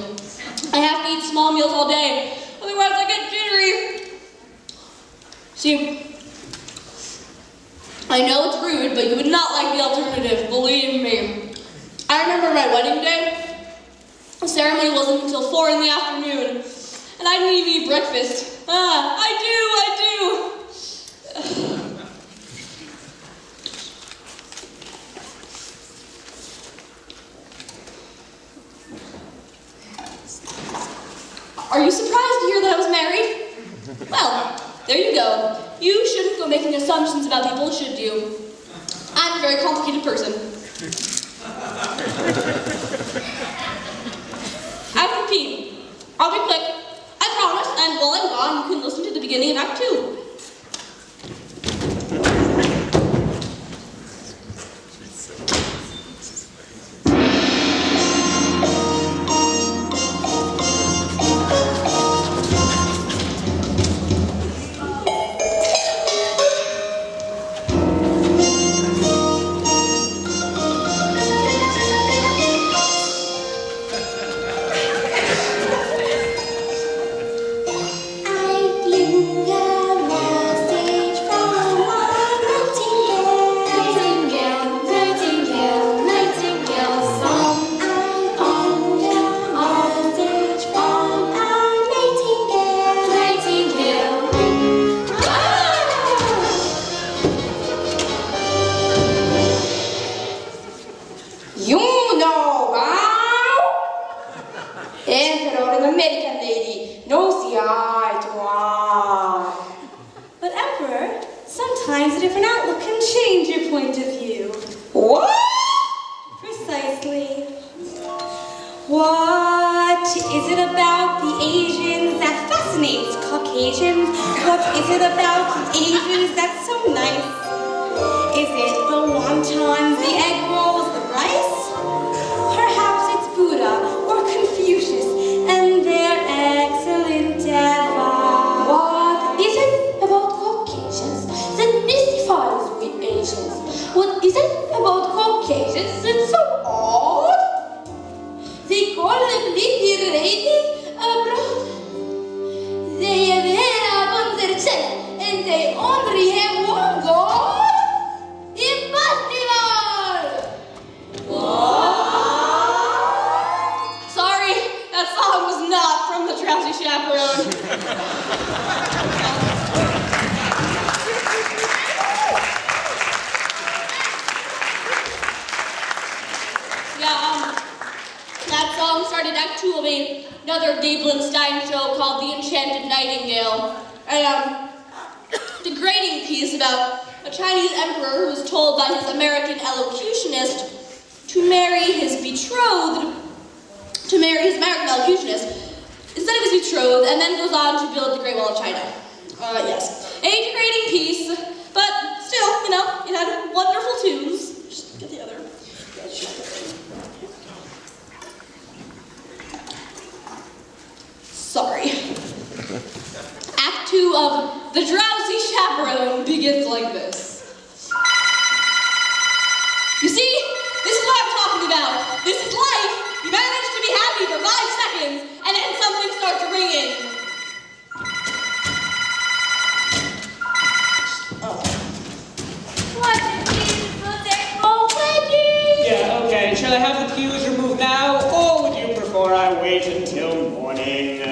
I have to eat small meals all day, otherwise I get jittery. See, I know it's rude, but you would not like the alternative, believe me. I remember my wedding day. The ceremony wasn't until 4 in the afternoon, and I didn't even eat breakfast. I do. Are you surprised to hear that I was married? Well, there you go. You shouldn't go making assumptions about people, should you? I'm a very complicated person. I have to pee. I'll be quick. I promise, and while I'm gone, you can listen to the beginning of Act 2. Drowsy Chaperone. That song started Act 2 of another Gabelin Stein show called The Enchanted Nightingale. A degrading piece about a Chinese emperor who was told by his American elocutionist to marry his betrothed, American elocutionist, instead of his betrothed, and then goes on to build the Great Wall of China. Yes. A degrading piece, but still, you know, it had wonderful tunes. Just get the other. Sorry. Act 2 of The Drowsy Chaperone begins like this. You see, this is what I'm talking about. This is life. You manage to be happy for 5 seconds, and then something starts ringing. What a beautiful day for wedding! Yeah, okay. Shall I have the pews removed now, or would you prefer I wait until morning?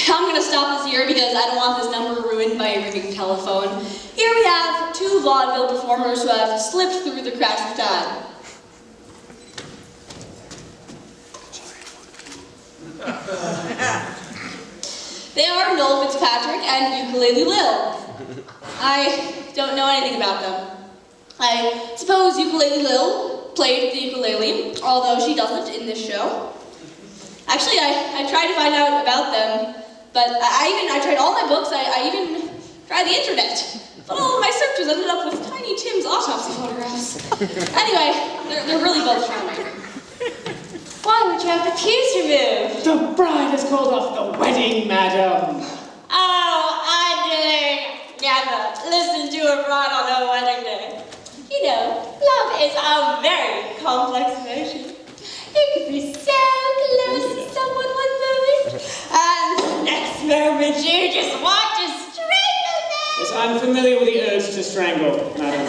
I'm going to stop this here because I don't want this number ruined by a ringing telephone. Here we have 2 vaudeville performers who have slipped through the cracks of time. They are Noel Fitzpatrick and Ukulele Lil. I don't know anything about them. I suppose Ukulele Lil played the ukulele, although she doesn't in this show. Actually, I tried to find out about them, but I tried all my books, I even tried the internet. But all of my searches ended up with Tiny Tim's autopsy photographs. Anyway, they're really both charming. Why would you have the pews removed? The bride has called off the wedding, madam. Oh, I didn't never listen to a bride on her wedding day. You know, love is a very complex emotion. You could be so close to someone one moment, and the next moment you just want to strangle them. Yes, I'm familiar with the urge to strangle, madam.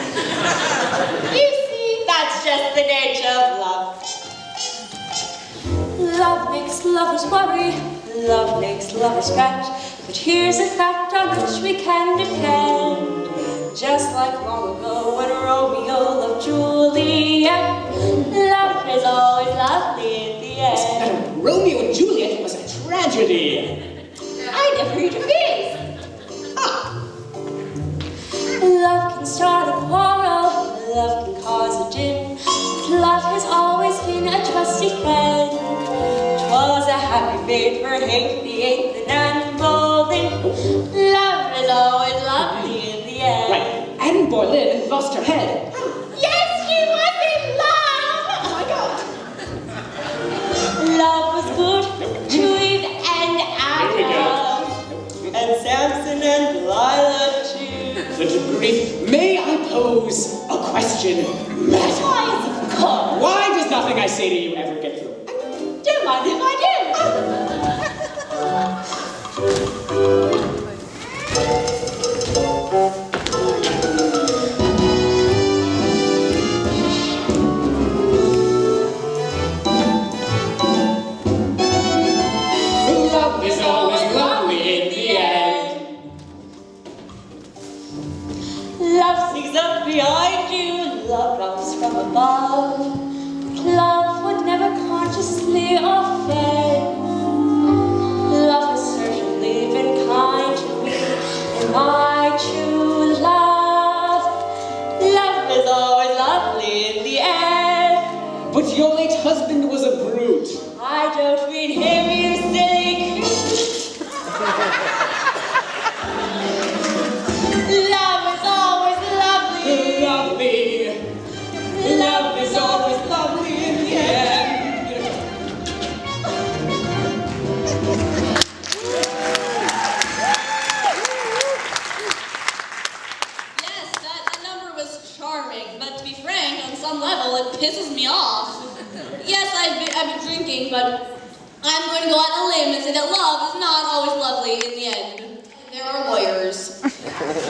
You see, that's just the nature of love. Love makes lovers worry, love makes lovers fret, but here's a fact on which we can depend. Just like long ago when Romeo loved Juliet, love is always lovely in the end. Madam, Romeo and Juliet was a tragedy. I never heard of this. Love can start a quarrel, love can cause a din, but love has always been a trusty friend. 'Twas a happy fate for Hank the Eighth and Bolden. Love is always lovely in the end. Right, Anne Boleyn lost her head. Yes, he was in love! Oh my God! Love was good to Eve and Here we go. Adam, and Samson and Delilah too. Such a grief. May I pose a question, madam? Why, of course. Why does nothing I say to you ever get through? Don't mind if I do. Love is always lovely in the end. Love sneaks up behind you, love drops from above. Love would never consciously offend. Love has certainly been kind to me in my true love. Love is always lovely in the end. But your late husband was a brute. I don't mean him, you silly goose. Love is always lovely. Lovely. Love is always lovely in the end. Yes, that number was charming, but to be frank, on some level, it pisses me off. Yes, I've been drinking, but I'm going to go out on a limb and say that love is not always lovely in the end. There are lawyers.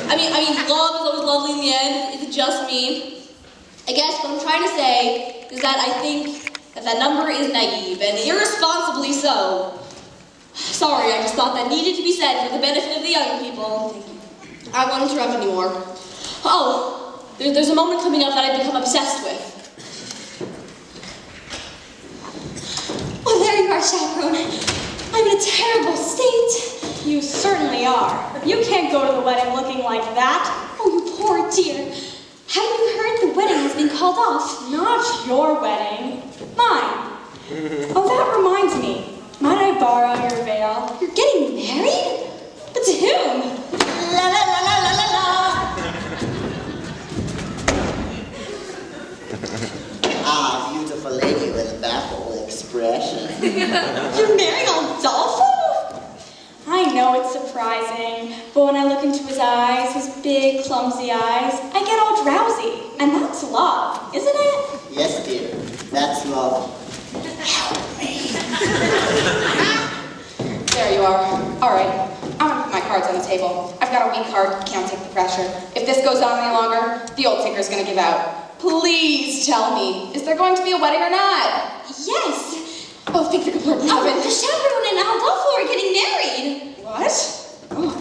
I mean, love is always lovely in the end. Is it just me? I guess what I'm trying to say is that I think that number is naive, and irresponsibly so. Sorry, I just thought that needed to be said for the benefit of the young people. I won't interrupt anymore. Oh, there's a moment coming up that I've become obsessed with. Oh, there you are, Chaperone. I'm in a terrible state. You certainly are. You can't go to the wedding looking like that. Oh, you poor dear. Haven't you heard the wedding has been called off? Not your wedding. Mine. Oh, that reminds me. Might I borrow your veil? You're getting married? But to whom? La la la la la la la. Ah, beautiful lady with a baffled expression. You're marrying Aldolfo? I know it's surprising, but when I look into his eyes, his big, clumsy eyes, I get all drowsy. And that's love, isn't it? Yes, dear, that's love. There you are. All right, I'm gonna put my cards on the table. I've got a weak heart, can't take the pressure. If this goes on any longer, the old tinker's gonna give out. Please tell me, is there going to be a wedding or not? Yes. Oh, thank the good Lord in heaven. The Chaperone and Aldolfo are getting married. What? Oh.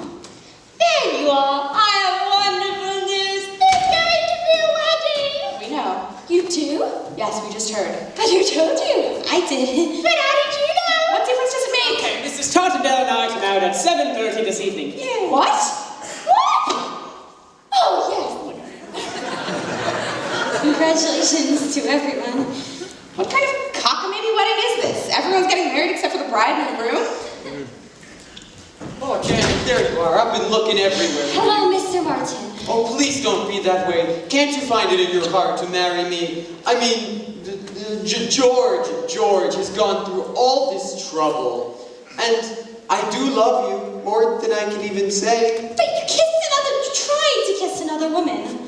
There you are. I have wonderful news. There's going to be a wedding. We know. You do? Yes, we just heard. But who told you? I did. But how did you know? What difference does it make? Okay, Mrs. Tartendale and I come out at 7:30 this evening. Yeah. What? What? Oh, yes. Congratulations to everyone. What kind of cockamamie wedding is this? Everyone's getting married except for the bride and the groom? Oh, Janet, there you are. I've been looking everywhere. Hello, Mr. Martin. Oh, please don't be that way. Can't you find it in your heart to marry me? I mean, George has gone through all this trouble. And I do love you more than I can even say. But you tried to kiss another woman.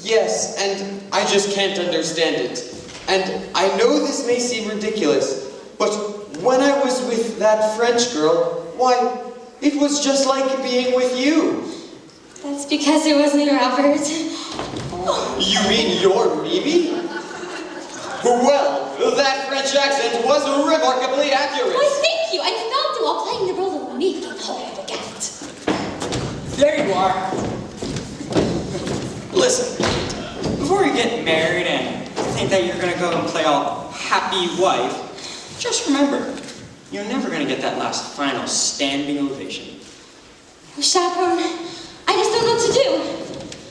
Yes, and I just can't understand it. And I know this may seem ridiculous, but when I was with that French girl, why, it was just like being with you. That's because it wasn't Robert. You mean you're Mimi? Well, that French accent was remarkably accurate. Why, thank you. I developed it while playing the role of Monique in Holy the Cat. There you are. Listen, before you get married and think that you're gonna go and play all happy wife, just remember, you're never gonna get that last final standing ovation. Chaperone, I just don't know what to do.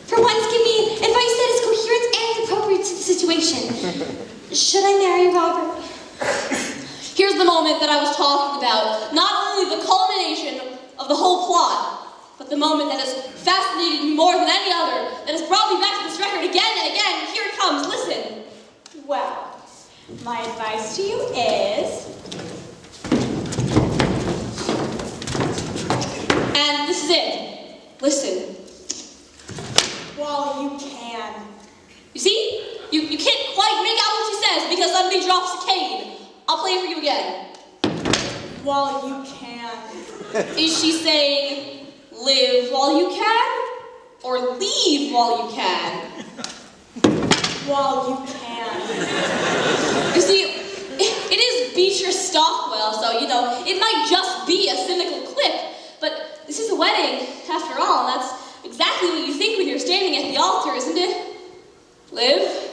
For once, give me advice that is coherent and appropriate to the situation. Should I marry Robert? Here's the moment that I was talking about. Not only the culmination of the whole plot, but the moment that has fascinated me more than any other, that has brought me back to this record again and again. Here it comes, listen. Well, my advice to you is... And this is it. Listen. Well, you can. You see? You can't quite make out what she says because suddenly drops a cane. I'll play it for you again. Well, you can. Is she saying, live while you can? Or leave while you can? Well, you can. You see, it is Beatrice Stockwell, so, you know, it might just be a cynical quip, but this is a wedding, after all, and that's exactly what you think when you're standing at the altar, isn't it? Live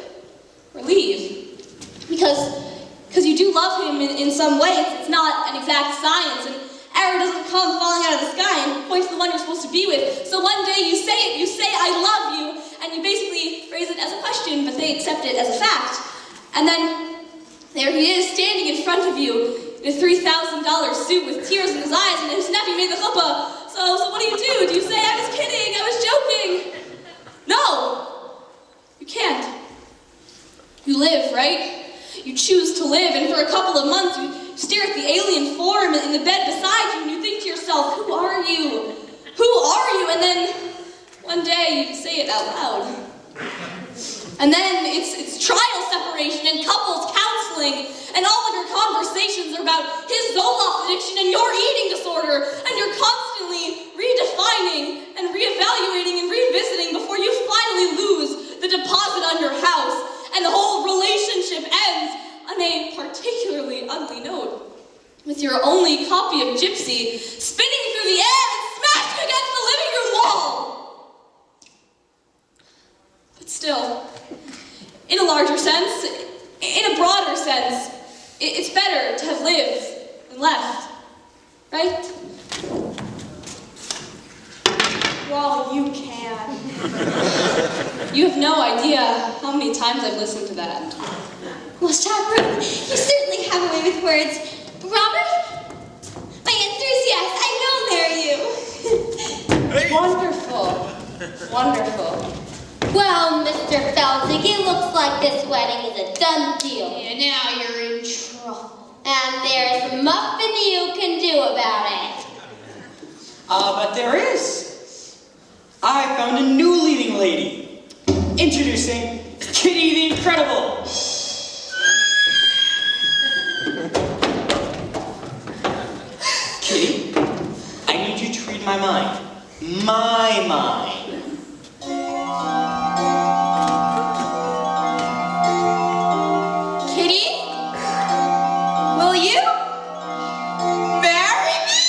or leave. Because you do love him in some way. It's not an exact science, and arrow doesn't come falling out of the sky and point to the one you're supposed to be with. So one day you say it, you say, I love you, and you basically phrase it as a question, but they accept it as a fact. And then there he is, standing in front of you in a $3,000 suit with tears in his eyes, and his nephew made the chuppah. So what do? Do you say, I was kidding, I was joking? No! You can't. You live, right? You choose to live, and for a couple of months you stare at the alien form in the bed beside you, and you think to yourself, who are you? Who are you? And then one day you say it out loud. And then it's trial separation and couples counseling, and all of your conversations are about his Zoloft addiction and your eating disorder, and you're constantly redefining and reevaluating and revisiting before you finally lose the deposit on your house, and the whole relationship ends on a particularly ugly note, with your only copy of Gypsy spinning through the air and smashing against the living room wall. But still, in a larger sense, in a broader sense, it's better to have lived than left, right? Well, you can. You have no idea how many times I've listened to that. Well, Chaperone, you certainly have a way with words. Robert? My answer is yes. I will marry you. Wonderful. Wonderful. Well, Mr. Felzig, it looks like this wedding is a done deal. Yeah, now you're in trouble. And there's nothing you can do about it. But there is. I found a new leading lady. Introducing Kitty the Incredible. Kitty, I need you to read my mind. My mind. Kitty? Will you marry me?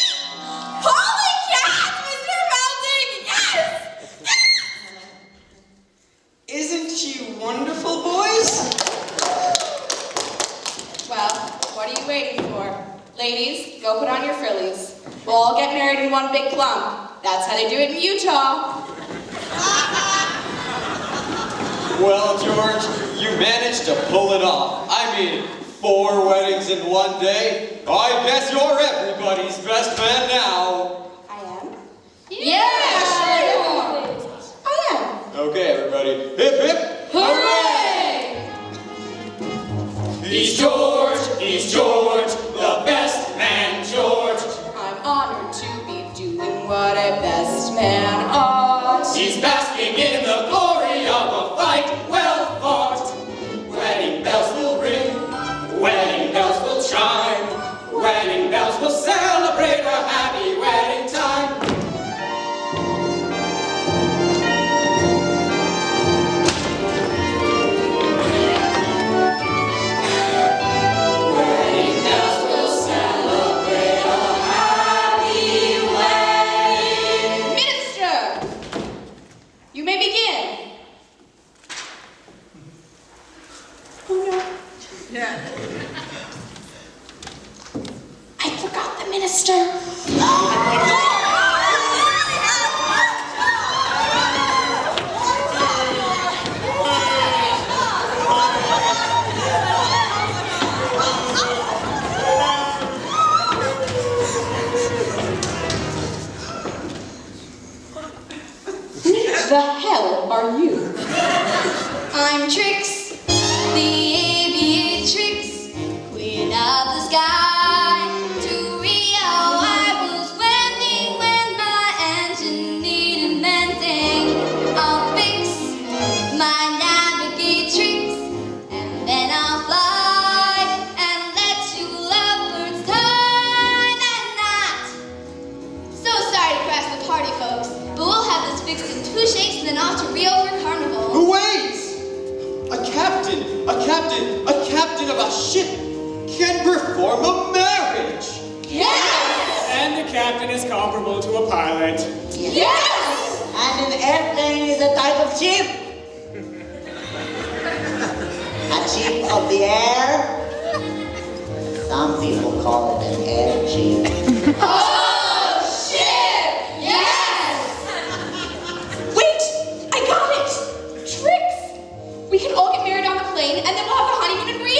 Holy cats, Mr. Felzig! Yes! Isn't she wonderful, boys? Well, what are you waiting for? Ladies, go put on your frillies. We'll all get married in one big clump. That's how they do it in Utah. Well, George, you managed to pull it off. I mean, 4 weddings in one day. I guess you're everybody's best man now. I am? Yeah, sure you are. I am. Okay, everybody. Hip, hip. Hooray! He's George, the best man, George. I'm honored to be doing what a best man ought. He's basking in the glory of a fight well fought. Wedding bells will the hell are you? I'm Trix, the aviatrix, queen of the sky. To Rio I was wending when my engine needed mending. I'll fix my navigatrix, and then I'll fly and let you lovebirds tie that knot. So sorry to crash the party, folks, but we'll have this fixed in 2 shakes and then off to Rio for carnival. Wait! A captain of a ship can perform a marriage! Yes! And the captain is comparable to a pilot. Yes! And an airplane is a type of ship. A ship of the air. Some people call it an airship. Oh, shit! Yes! Wait! I got it! Tricks! We can all get married on the plane and then we'll have the honeymoon in Rio!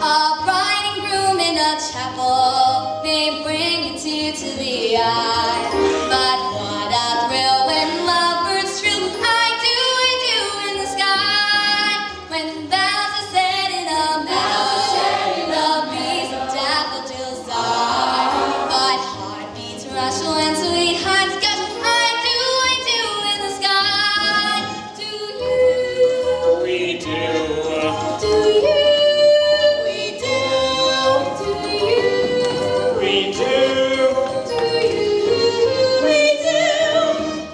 A bride and groom in a chapel, they bring a tear to the eye. But what a thrill when lovebirds trill, I do in the sky. When bells are set in a meadow, the breeze of daffodils sigh. But heartbeats rush when sweethearts gush, I do in the sky. Do you? We do. Do you? We do. Do you? We do. Do you? We do.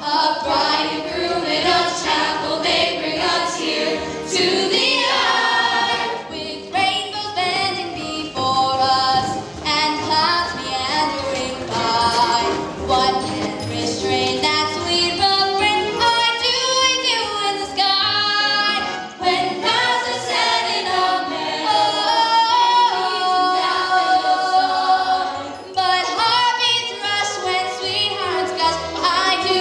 A bride and groom in a chapel, they bring a tear to the eye. With rainbows bending before us and clouds meandering by. What can restrain that sweet refrain? I do in the sky. When clouds are set in a but heartbeats rush when sweethearts gush. I do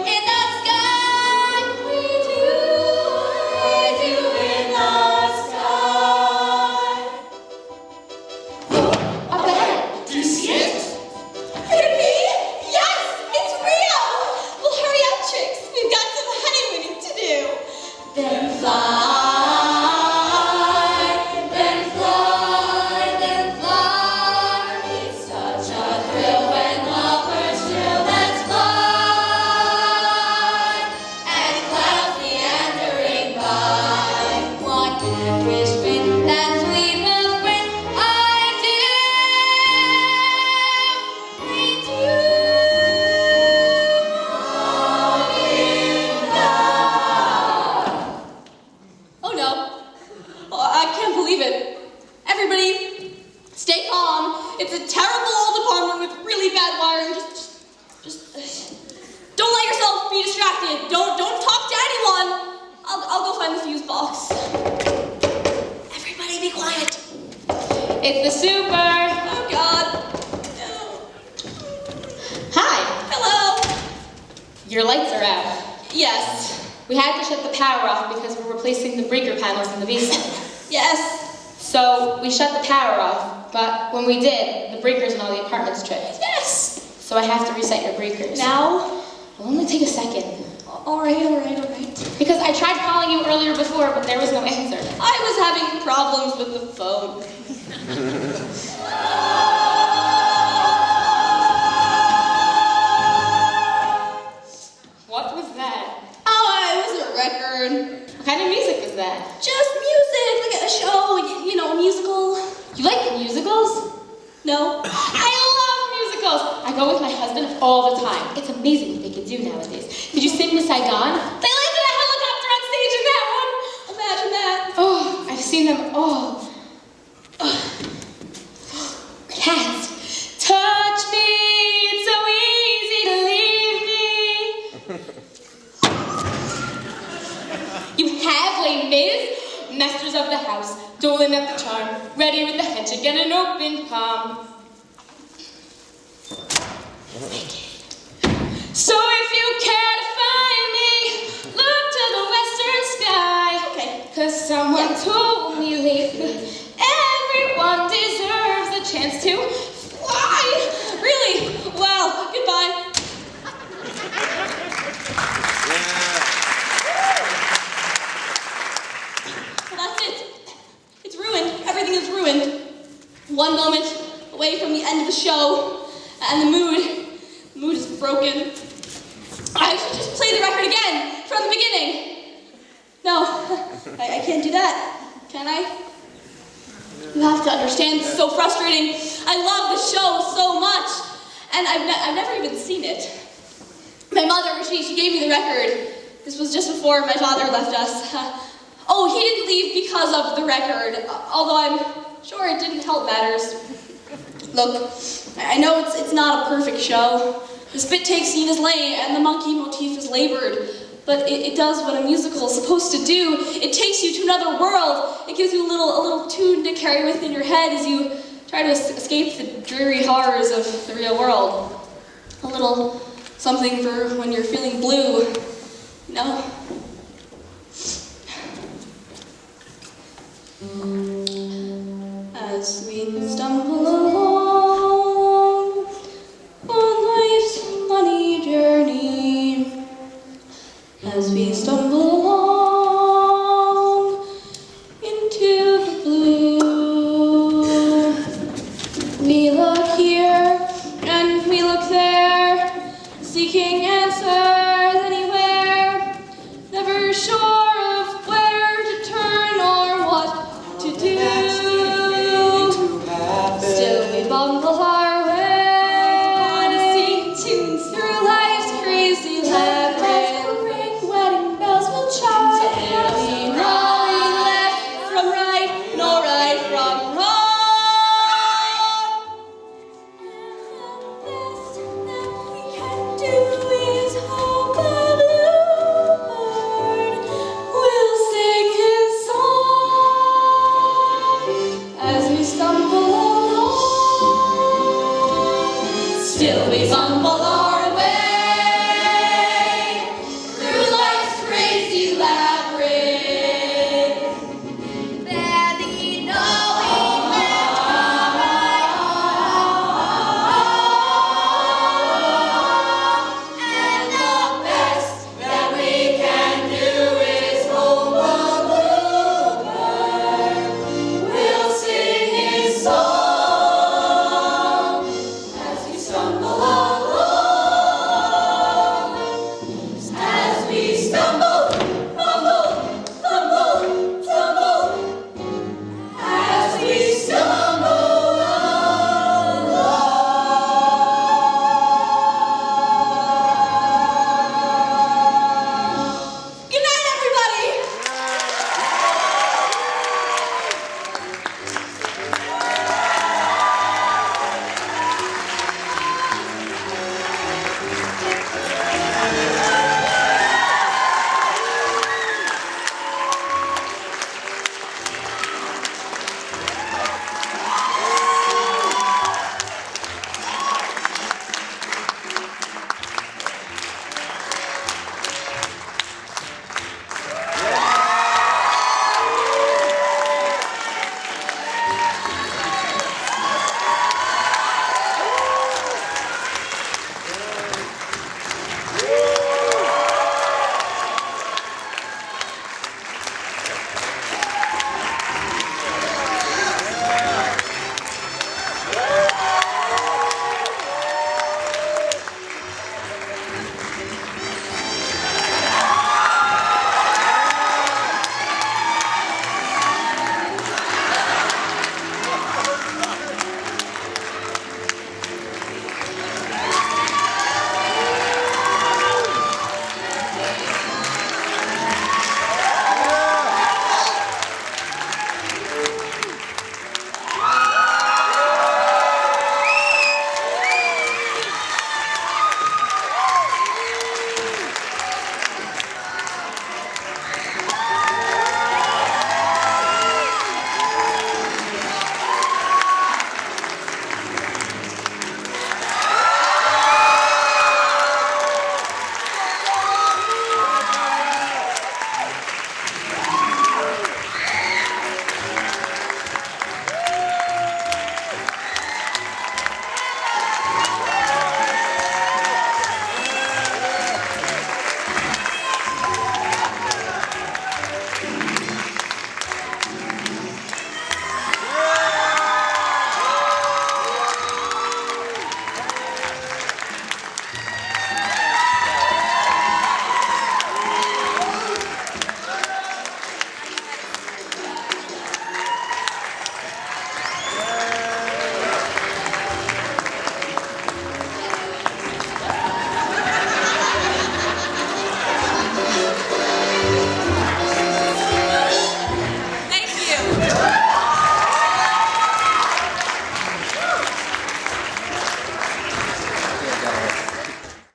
in the sky. We do in the sky. Up ahead! Do you see it? Could it be? Yes! It's Rio! Well, hurry up, Trix. We've got some honeymooning to do. Then fly, then fly, then fly. It's such a thrill when lovebirds trill. Let's fly, and clouds meandering by. What can restrain that sweet refrain? I do, we do. Oh no. Oh, I can't believe it. Everybody, stay calm. It's a terrible old apartment with really bad wiring. Just don't let yourself be distracted. Don't talk to anyone. I'll go find the fuse box. Everybody be quiet. It's the super! Oh God. Hi! Hello. Your lights are out. Yes. We had to shut the power off because we're replacing the breaker panels in the basement. Yes. So we shut the power off, but when we did, the breakers in all the apartments tripped. Yes. So I have to reset your breakers. Now? It'll only take a second. All right. Because I tried calling you earlier before, but there was no answer. I was having problems with the phone. What was that? Oh, it was a record. What kind of music was that? Just music, like a show, you know, a musical. You like musicals? No. I love musicals! I go with my husband all the time. It's amazing what they can do nowadays. Did you see Miss Saigon? They landed a helicopter on stage in that one! Imagine that. Oh, I've seen them all. Cats, touch me, it's so easy to leave me. You have Les Mis, masters of the house, doling up the charm, ready with the hedge again an open palm. So if you care to find me, look to the western sky. Okay. 'Cause someone told me lately, everyone deserves One moment away from the end of the show, and the mood is broken. I should just play the record again from the beginning. No, I can't do that, can I? You have to understand, it's so frustrating. I love the show so much, and I've never even seen it. My mother, she gave me the record. This was just before my father left us. Oh, he didn't leave because of the record, although I'm sure it didn't help matters. Look, I know it's not a perfect show. The spit takes Nina's lane, and the monkey motif is labored. But it does what a musical is supposed to do. It takes you to another world. It gives you a little tune to carry within your head as you try to escape the dreary horrors of the real world. A little something for when you're feeling blue, you know? As we stumble along on life's funny journey, as we stumble along into the blue, we look here and we look there, seeking answers anywhere, never sure of where to turn or what to do. Still we bumble our way, sing tunes through life's crazy labyrinth. Wedding bells will chime. Till we know left from right, nor right from wrong. And the best that we can do is hope a bluebird will sing his song as we stumble along. Still we bumble